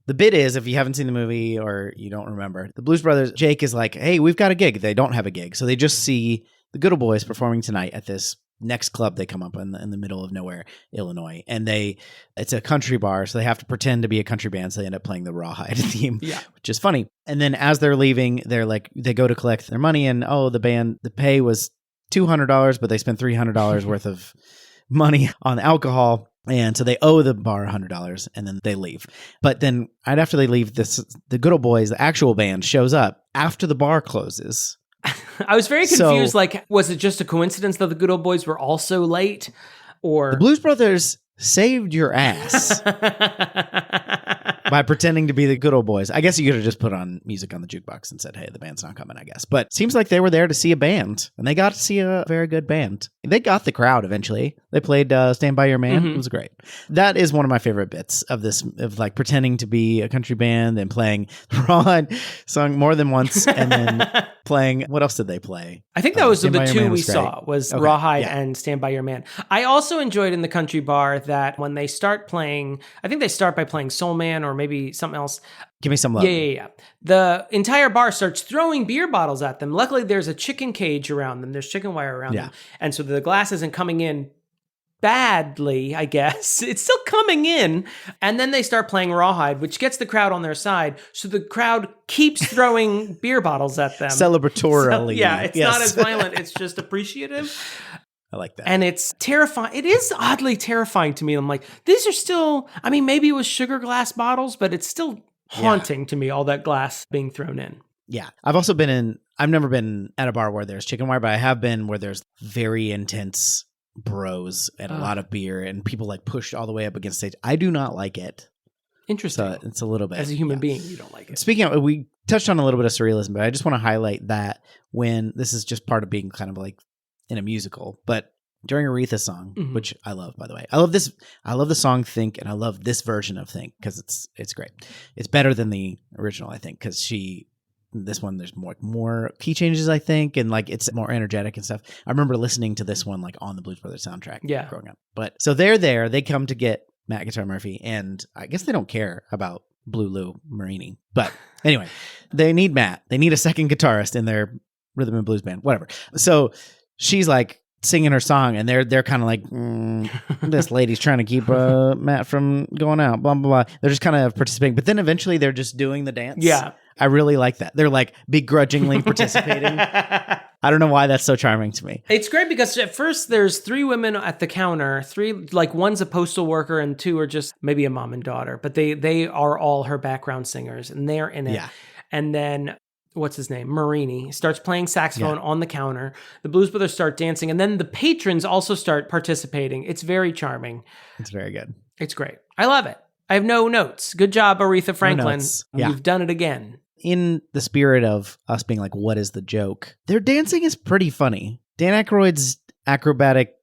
the bit is, if you haven't seen the movie or you don't remember, the Blues Brothers, Jake is like, hey, we've got a gig. They don't have a gig. So they just see the Good Old Boys performing tonight at this next club they come up in the middle of nowhere, Illinois. And it's a country bar, so they have to pretend to be a country band, so they end up playing the Rawhide theme, which is funny. And then as they're leaving, they go to collect their money, and the pay was $200, but they spent $300 worth of money on alcohol. And so they owe the bar $100, and then they leave. But then right after they leave, the Good Old Boys, the actual band, shows up after the bar closes. I was very confused. Was it just a coincidence that the Good Old Boys were also late? Or the Blues Brothers saved your ass by pretending to be the Good Old Boys. I guess you could have just put on music on the jukebox and said, hey, the band's not coming, I guess. But it seems like they were there to see a band, and they got to see a very good band. They got the crowd eventually. They played Stand By Your Man. Mm-hmm. It was great. That is one of my favorite bits of this, of like pretending to be a country band and playing the Rawhide song more than once, and then playing, what else did they play? I think that was the two we saw, was Rawhide and Stand By Your Man. I also enjoyed in the country bar that when they start playing, I think they start by playing Soul Man or maybe something else. Give me some love. Yeah. The entire bar starts throwing beer bottles at them. Luckily, there's a chicken cage around them. There's chicken wire around them. And so the glass isn't coming in badly, I guess. It's still coming in. And then they start playing Rawhide, which gets the crowd on their side. So the crowd keeps throwing beer bottles at them. Celebratorily. It's not as violent. It's just appreciative. I like that. And it's terrifying. It is oddly terrifing to me. I'm like, these are still, maybe it was sugar glass bottles, but it's still haunting to me, all that glass being thrown in. Yeah. I've never been at a bar where there's chicken wire, but I have been where there's very intense bros and a lot of beer and people like pushed all the way up against stage. I do not like it. Interesting. So it's a little bit. As a human being, you don't like it. Speaking of, we touched on a little bit of surrealism, but I just want to highlight that when this is just part of being kind of like in a musical, but during Aretha's song, which I love, by the way. I love this. I love the song Think, and I love this version of Think because it's great. It's better than the original, I think, because this one, there's more key changes, I think, and like it's more energetic and stuff. I remember listening to this one like on the Blues Brothers soundtrack growing up. But so they're there, they come to get Matt Guitar Murphy, and I guess they don't care about Blue Lou Marini. But anyway, they need Matt. They need a second guitarist in their rhythm and blues band, whatever. So she's like singing her song, and they're kind of like, this lady's trying to keep Matt from going out, blah, blah, blah. They're just kind of participating. But then eventually they're just doing the dance. Yeah. I really like that. They're like begrudgingly participating. I don't know why that's so charming to me. It's great because at first there's 3 women at the counter, 3, like one's a postal worker and 2 are just maybe a mom and daughter, but they are all her background singers and they're in it. Yeah. And then what's his name? Marini starts playing saxophone on the counter. The Blues Brothers start dancing, and then the patrons also start participating. It's very charming. It's very good. It's great. I love it. I have no notes. Good job, Aretha Franklin. No, You've done it again. In the spirit of us being like, what is the joke? Their dancing is pretty funny. Dan Aykroyd's acrobatic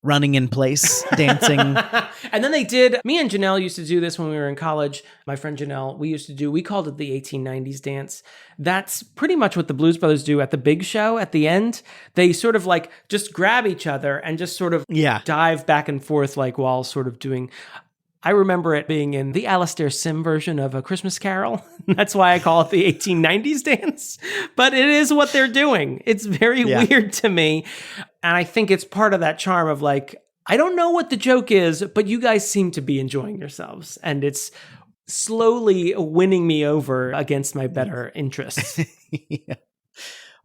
running in place dancing. And then me and Janelle used to do this when we were in college. My friend Janelle, we called it the 1890s dance. That's pretty much what the Blues Brothers do at the big show at the end. They sort of like just grab each other and just sort of dive back and forth like while sort of doing... I remember it being in the Alastair Sim version of A Christmas Carol. That's why I call it the 1890s dance. But it is what they're doing. It's very weird to me. And I think it's part of that charm of like, I don't know what the joke is, but you guys seem to be enjoying yourselves. And it's slowly winning me over against my better interests.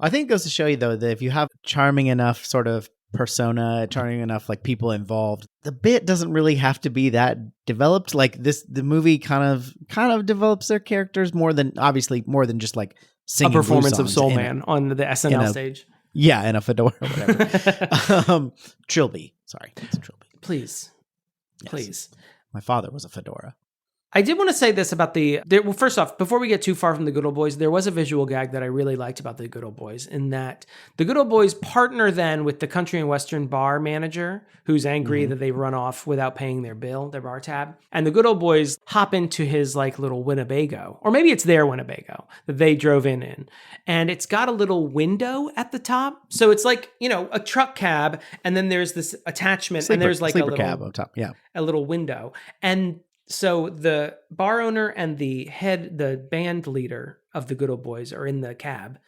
I think it goes to show you, though, that if you have charming enough sort of persona, charming enough like people involved, the bit doesn't really have to be that developed. Like the movie kind of develops their characters more than just like singing a performance of Soul Man on the SNL stage. Yeah, in a fedora or whatever. Trilby. Sorry, it's a Trilby. Please. My father was a fedora. I did want to say this about well, first off, before we get too far from the Good Old Boys, there was a visual gag that I really liked about the Good Old Boys, in that the Good Old Boys partner then with the country and western bar manager, who's angry that they run off without paying their bill, their bar tab. And the Good Old Boys hop into his like little Winnebago, or maybe it's their Winnebago that they drove in. And it's got a little window at the top. So it's like, a truck cab, and then there's this attachment, and there's like a little cab on top. Yeah. A little window. And so the bar owner and the band leader of the Good Old Boys are in the cab.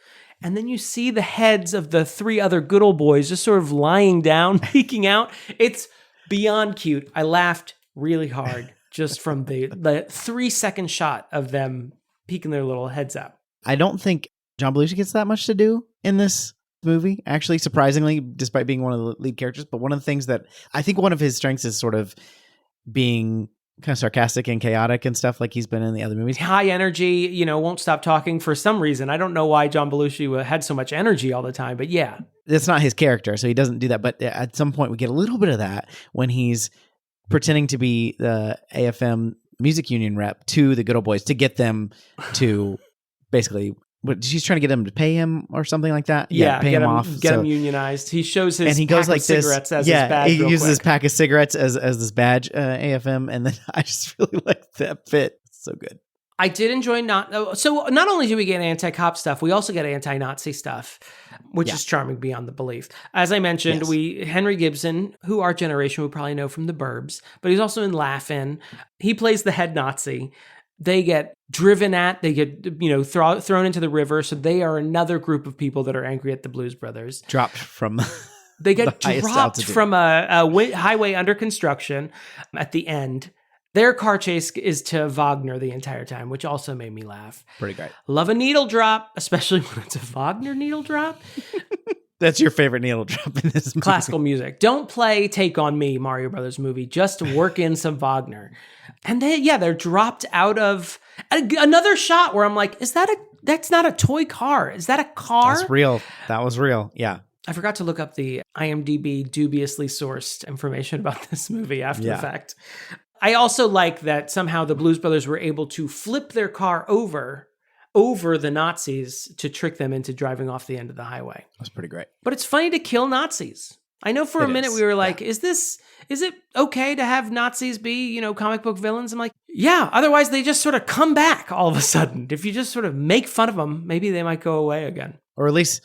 And then you see the heads of the 3 other Good Old Boys just sort of lying down, peeking out. It's beyond cute. I laughed really hard just from the 3-second shot of them peeking their little heads out. I don't think John Belushi gets that much to do in this movie, actually, surprisingly, despite being one of the lead characters. But one of the things that I think one of his strengths is sort of being kind of sarcastic and chaotic and stuff, like he's been in the other movies. High energy, won't stop talking for some reason. I don't know why John Belushi had so much energy all the time, but yeah. That's not his character, so he doesn't do that. But at some point we get a little bit of that when he's pretending to be the AFM music union rep to the Good Old Boys to get them to basically... But she's trying to get him to pay him or something like that. Yeah, pay him off. Get him unionized. He shows his and he goes pack like of cigarettes as his badge. He uses his pack of cigarettes as this badge, AFM, and then I just really like that bit. It's so good. I did enjoy not only do we get anti-cop stuff, we also get anti-Nazi stuff, which is charming beyond the belief. As I mentioned, Henry Gibson, who our generation would probably know from The Burbs, but he's also in Laugh-In. He plays the head Nazi. They get driven at, they get, thrown into the river. So they are another group of people that are angry at the Blues Brothers. Dropped from They get dropped from a highway under construction at the end. Their car chase is to Wagner the entire time, which also made me laugh. Pretty great. Love a needle drop, especially when it's a Wagner needle drop. That's your favorite needle drop in this movie. Classical music. Don't play Take On Me, Mario Brothers movie. Just work in some Wagner. And they're dropped out of another shot where I'm like, that's not a toy car. Is that a car? That's real. That was real. Yeah. I forgot to look up the IMDb dubiously sourced information about this movie after the fact. I also like that somehow the Blues Brothers were able to flip their car over the Nazis to trick them into driving off the end of the highway. That's pretty great. But it's funny to kill Nazis. I know for a minute we were like, is it okay to have Nazis be, comic book villains? I'm like, yeah, otherwise they just sort of come back all of a sudden. If you just sort of make fun of them, maybe they might go away again. Or at least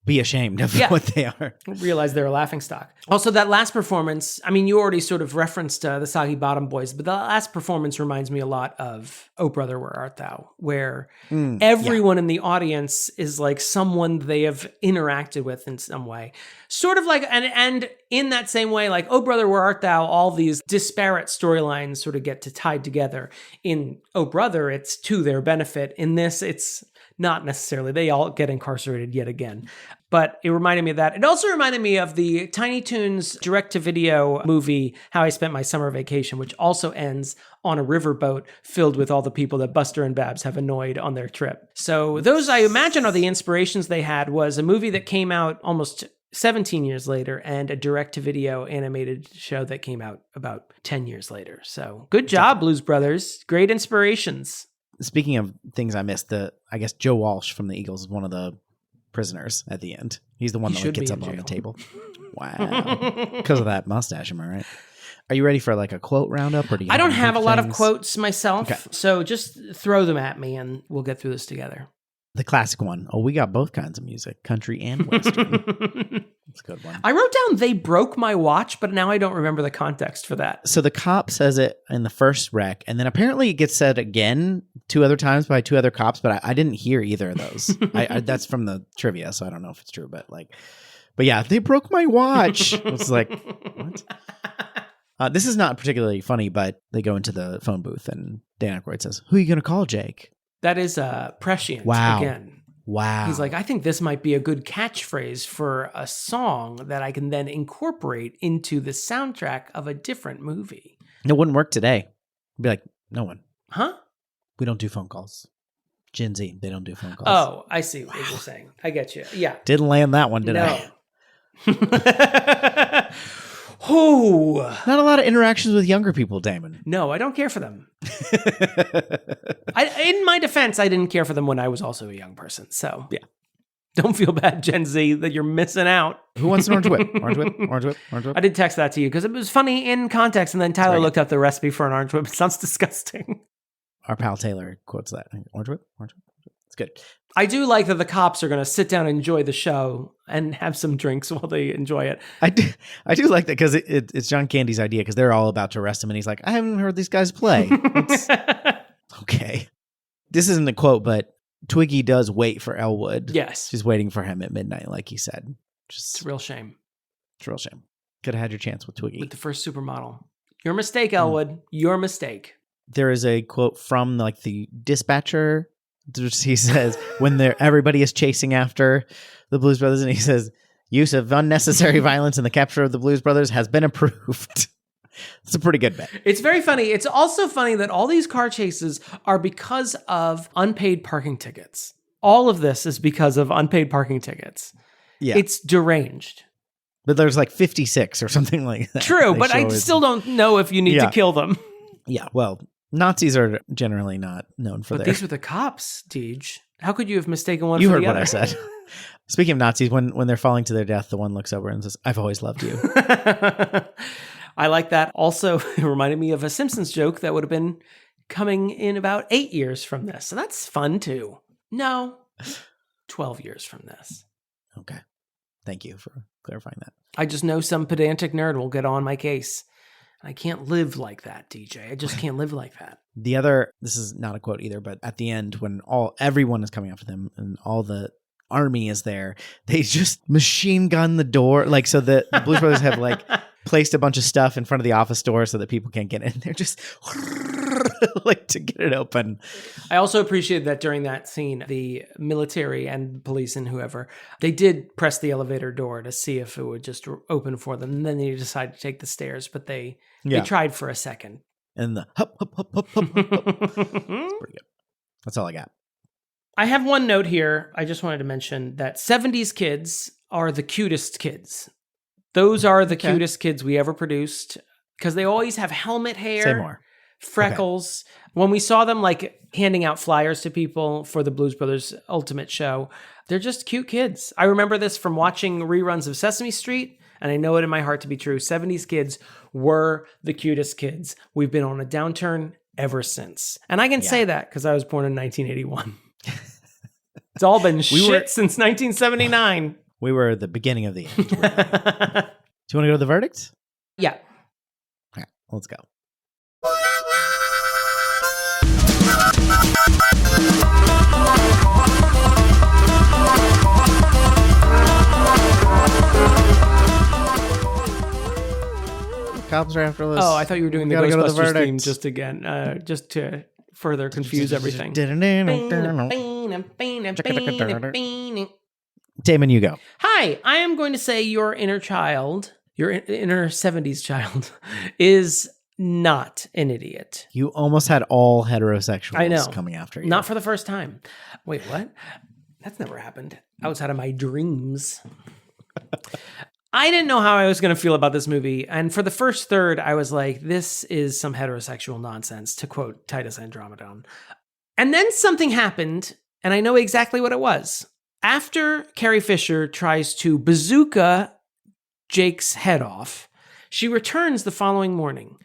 be ashamed of what they are. Realize they're a laughingstock. Also, that last performance, you already sort of referenced the Soggy Bottom Boys, but the last performance reminds me a lot of Oh Brother, Where Art Thou? Where everyone in the audience is like someone they have interacted with in some way. Sort of like, and in that same way, like Oh Brother, Where Art Thou? All these disparate storylines sort of get tied together. In Oh Brother, it's to their benefit. In this, it's not necessarily. They all get incarcerated yet again. But it reminded me of that. It also reminded me of the Tiny Toons direct-to-video movie, How I Spent My Summer Vacation, which also ends on a riverboat filled with all the people that Buster and Babs have annoyed on their trip. So those, I imagine, are the inspirations they had. Was a movie that came out almost 17 years later and a direct-to-video animated show that came out about 10 years later. So good job, Blues Brothers. Great inspirations. Speaking of things I missed, I guess Joe Walsh from the Eagles is one of the prisoners at the end. He's the one that gets up on the table. Wow. Because of that mustache, am I right? Are you ready for like a quote roundup? Or do you I don't have a lot of quotes myself, so just throw them at me and we'll get through this together. The classic one. Oh, we got both kinds of music, country and western. That's a good one. I wrote down "They broke my watch," but now I don't remember the context for that. So the cop says it in the first wreck, and then apparently it gets said again 2 other times by 2 other cops, but I didn't hear either of those. That's from the trivia, so I don't know if it's true, but yeah, they broke my watch. It's like, what? This is not particularly funny, but they go into the phone booth, and Dan Aykroyd says, "Who are you going to call, Jake?" That is prescient again. Wow. He's like, I think this might be a good catchphrase for a song that I can then incorporate into the soundtrack of a different movie. It wouldn't work today. I'd be like, no one. Huh? We don't do phone calls. Gen Z, they don't do phone calls. Oh, I see what you're saying. I get you. Yeah. Didn't land that one, did I? Oh, not a lot of interactions with younger people, Damon. No, I don't care for them. In my defense, I didn't care for them when I was also a young person. So yeah, don't feel bad, Gen Z, that you're missing out. Who wants an orange whip? Orange whip? Orange whip? Orange whip? I did text that to you because it was funny in context, and then Tyler looked up the recipe for an orange whip. It sounds disgusting. Our pal Taylor quotes that. Orange whip? Orange whip? It's good. I do like that the cops are going to sit down and enjoy the show and have some drinks while they enjoy it. I do like that because it's John Candy's idea because they're all about to arrest him and he's like, I haven't heard these guys play. Okay. This isn't a quote, but Twiggy does wait for Elwood. Yes. She's waiting for him at midnight, like he said. It's a real shame. It's a real shame. Could have had your chance with Twiggy. With the first supermodel. Your mistake, Elwood. Your mistake. There is a quote from the dispatcher. He says when everybody is chasing after the Blues Brothers, and he says, use of unnecessary violence in the capture of the Blues Brothers has been approved. It's a pretty good bet. It's very funny. It's also funny that all these car chases are because of unpaid parking tickets. All of this is because of unpaid parking tickets. Yeah. It's deranged. But there's 56 or something like that. True, but I still don't know if you need to kill them. Yeah, well, Nazis are generally not known for these were the cops, Deej. How could you have mistaken one for the other? You heard what I said. Speaking of Nazis, when they're falling to their death, the one looks over and says, I've always loved you. I like that. Also, it reminded me of a Simpsons joke that would have been coming in about 8 years from this. So that's fun, too. No, 12 years from this. Okay. Thank you for clarifying that. I just know some pedantic nerd will get on my case. I can't live like that, DJ. I just can't live like that. This is not a quote either, but at the end, when everyone is coming after them and all the army is there, they just machine gun the door. So the Blues Brothers have placed a bunch of stuff in front of the office door so that people can't get in. They're just to get it open. I also appreciate that during that scene, the military and police and whoever, they did press the elevator door to see if it would just open for them. And then they decided to take the stairs, but they tried for a second. And the hup, hup, hup, hup, hup, hup. It's pretty good. That's all I got. I have one note here. I just wanted to mention that 70s kids are the cutest kids. Those are the cutest kids we ever produced. because they always have helmet hair. Say more. Freckles. Okay. When we saw them like handing out flyers to people for the Blues Brothers Ultimate show, they're just cute kids. I remember this from watching reruns of Sesame Street, and I know it in my heart to be true. 70s kids were the cutest kids. We've been on a downturn ever since. And I can say that because I was born in 1981. It's all been shit since 1979. We were the beginning of the end. Do you want to go to the verdict? Yeah. Okay, let's go. Cops are after us. Oh, I thought you were doing the Ghostbusters theme just again, just to further confuse everything. Damon, you go. Hi, I am going to say your inner child, your inner 70s child, is not an idiot. You almost had all heterosexuals coming after you. Not for the first time. Wait, what? That's never happened. Outside of my dreams. I didn't know how I was going to feel about this movie. And for the first third, I was like, this is some heterosexual nonsense, to quote Titus Andromedon. And then something happened, and I know exactly what it was. After Carrie Fisher tries to bazooka Jake's head off, she returns the following morning.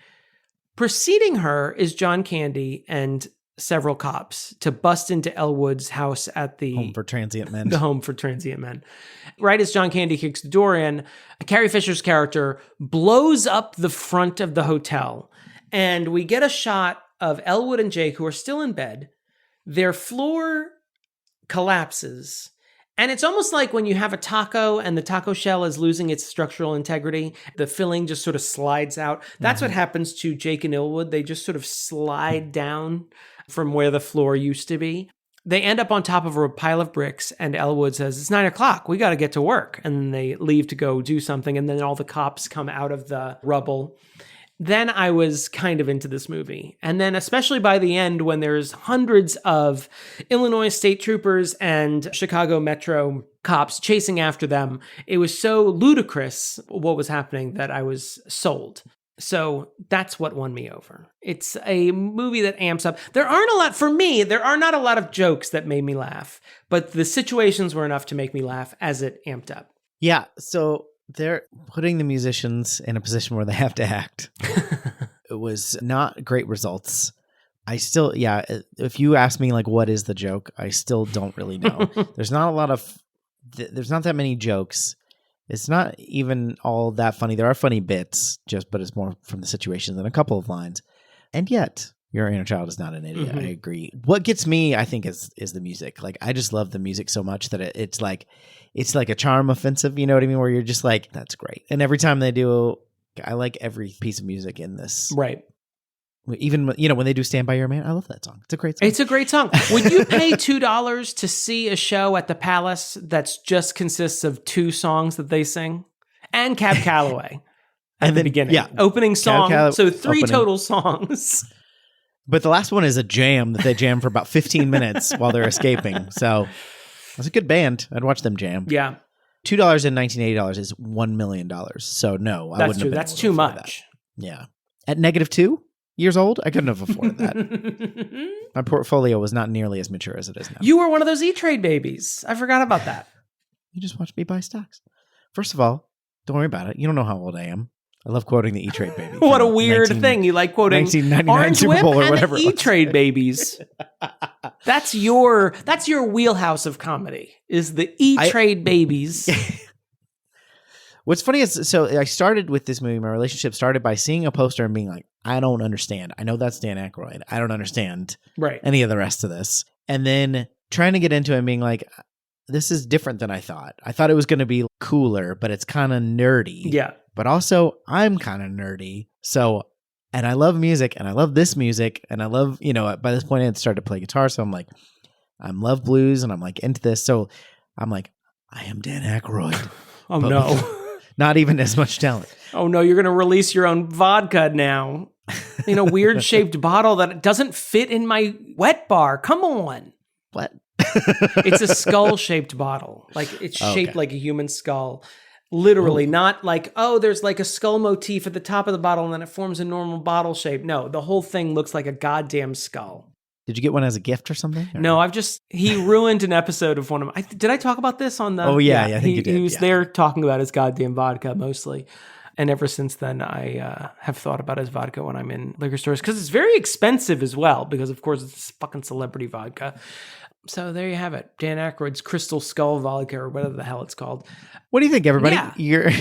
Preceding her is John Candy and several cops to bust into Elwood's house at the Home for Transient Men. The Home for Transient Men. Right as John Candy kicks the door in, Carrie Fisher's character blows up the front of the hotel, and we get a shot of Elwood and Jake, who are still in bed. Their floor collapses, and it's almost like when you have a taco and the taco shell is losing its structural integrity, the filling just sort of slides out. That's what happens to Jake and Elwood. They just sort of slide down from where the floor used to be. They end up on top of a pile of bricks, and Elwood says, it's 9:00. We got to get to work. And then they leave to go do something, and then all the cops come out of the rubble. Then I was kind of into this movie. And then especially by the end, when there's hundreds of Illinois state troopers and Chicago Metro cops chasing after them, it was so ludicrous what was happening that I was sold. So that's what won me over. It's a movie that amps up. There are not a lot of jokes that made me laugh, but the situations were enough to make me laugh as it amped up. Yeah, so they're putting the musicians in a position where they have to act. It was not great results. I still, if you ask me like, what is the joke? I still don't really know. There's not that many jokes. It's not even all that funny. There are funny bits, but it's more from the situation than a couple of lines. And yet, your inner child is not an idiot. Mm-hmm. I agree. What gets me, I think, is the music. Like, I just love the music so much that it's like a charm offensive. You know what I mean? Where you're just like, that's great. And every time they do, I like every piece of music in this. Right. Even, when they do Stand By Your Man, I love that song. It's a great song. It's a great song. Would you pay $2 to see a show at the Palace that just consists of 2 songs that they sing? And Cab Calloway at the beginning. Yeah. Opening song. So 3 total songs. But the last one is a jam that they jam for about 15 minutes while they're escaping. So it's a good band. I'd watch them jam. Yeah. $2 in $1980 is $1 million. So no, I wouldn't have been That's too much. That. Yeah. At -2 years old, I couldn't have afforded that. My portfolio was not nearly as mature as it is now. You were one of those E-Trade babies. I forgot about that. You just watched me buy stocks. First of all, don't worry about it. You don't know how old I am. I love quoting the E-Trade baby. What a weird thing. You like quoting 1999 Orange Super Whip Bowl or and whatever the E-Trade babies. That's your wheelhouse of comedy, is the E-Trade babies. What's funny is, so I started with this movie, my relationship started by seeing a poster and being like, I don't understand. I know that's Dan Aykroyd. I don't understand any of the rest of this. And then trying to get into it and being like, this is different than I thought. I thought it was going to be cooler, but it's kind of nerdy. Yeah. But also, I'm kind of nerdy. So, and I love music, and I love this music, and I love, by this point I had started to play guitar, so I'm like, I love blues, and I'm like into this. So I'm like, I am Dan Aykroyd. Oh, no. Not even as much talent. Oh, no, you're going to release your own vodka now. In a weird shaped bottle that doesn't fit in my wet bar. Come on. What? It's a skull shaped bottle. Like it's shaped like a human skull. Literally, not like, oh, there's like a skull motif at the top of the bottle and then it forms a normal bottle shape. No, the whole thing looks like a goddamn skull. Did you get one as a gift or something? Or? No, he ruined an episode of one of my, did I talk about this on the? Oh yeah, I think you did. He was there talking about his goddamn vodka mostly. And ever since then, I have thought about his vodka when I'm in liquor stores because it's very expensive as well because, of course, it's fucking celebrity vodka. So there you have it. Dan Aykroyd's Crystal Skull Vodka or whatever the hell it's called. What do you think, everybody? Yeah.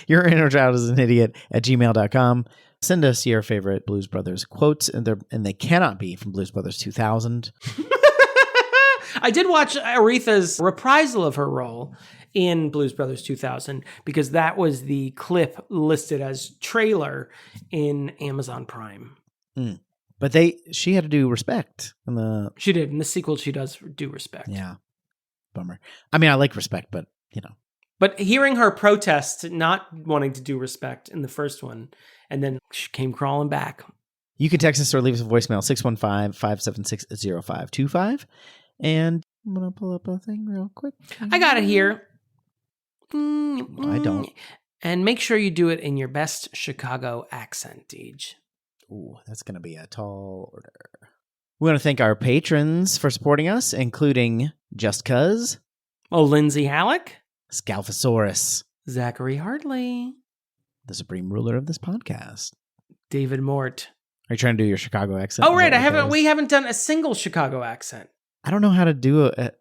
Your inner child is an idiot at gmail.com. Send us your favorite Blues Brothers quotes, and they cannot be from Blues Brothers 2000. I did watch Aretha's reprisal of her role in Blues Brothers 2000 because that was the clip listed as trailer in Amazon Prime. Mm. But she had to do Respect. She did. In the sequel, she does do Respect. Yeah. Bummer. I mean, I like Respect, but, you know. But hearing her protest not wanting to do Respect in the first one, and then she came crawling back. You can text us or leave us a voicemail, 615-576-0525. And I'm going to pull up a thing real quick. I got it here. I don't. And make sure you do it in your best Chicago accent, Deej. Ooh, that's going to be a tall order. We want to thank our patrons for supporting us, including Just Cuz. Lindsay Halik. Scalfasaurus. Zachary Hartley. The supreme ruler of this podcast. David Mort. Are you trying to do your Chicago accent? Oh, right. We haven't done a single Chicago accent. I don't know how to do it.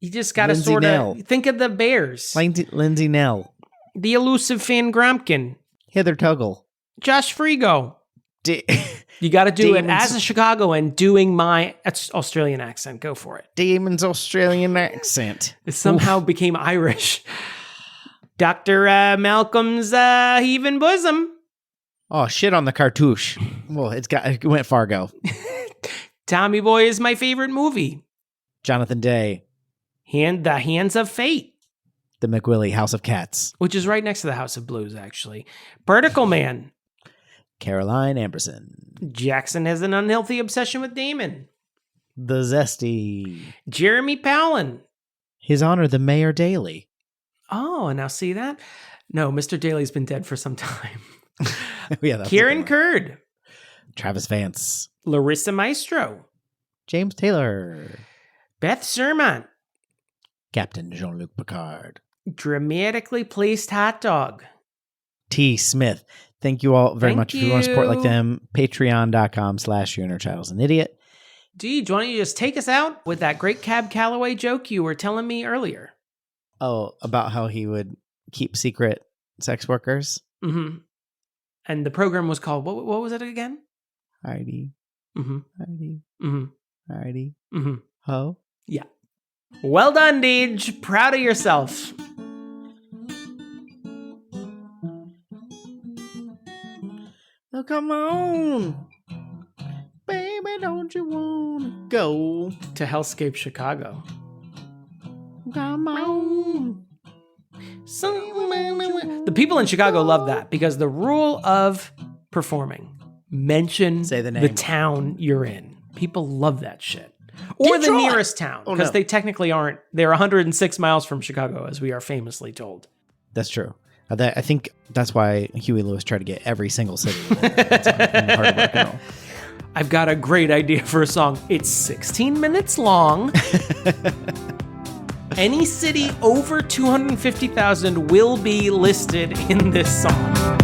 You just got to sort of think of the Bears. Lindsay Nell. The elusive fan Gromkin. Heather Tuggle. Josh Frigo. You got to do it as a Chicagoan doing my Australian accent. Go for it. Damon's Australian accent. It somehow became Irish. Dr. Malcolm's heaving bosom. Oh, shit on the cartouche. Well, it went Fargo. Tommy Boy is my favorite movie. Jonathan Day. The Hands of Fate. The McWilley House of Cats. Which is right next to the House of Blues, actually. Vertical Man. Caroline Amberson. Jackson has an unhealthy obsession with Damon. The Zesty. Jeremy Powlen. His Honor, the Mayor Daley. Oh, and now see that? No, Mr. Daly's been dead for some time. Yeah, that's Kieran Kurd. Travis Vance. Larissa Maestro. James Taylor. Beth Surmont. Captain Jean-Luc Picard. Dramatically placed hot dog. T. Smith. Thank you all very much. If you want to support like them, patreon.com/your inner child is an idiot. Deej, why don't you just take us out with that great Cab Calloway joke you were telling me earlier? Oh, about how he would keep secret sex workers? Mm-hmm. And the program was called, what was it again? Heidi. Mm-hmm. Heidi. Mm-hmm. Heidi. Mm-hmm. Ho? Yeah. Well done, Deej. Proud of yourself. Oh, come on. Baby, don't you want to go to Hellscape Chicago? Come on. The people in Chicago love that because the rule of performing, mention the town you're in. People love that shit. Or the nearest town, because they technically aren't. They're 106 miles from Chicago, as we are famously told. That's true. I think that's why Huey Lewis tried to get every single city. I've got a great idea for a song. It's 16 minutes long. Any city over 250,000 will be listed in this song.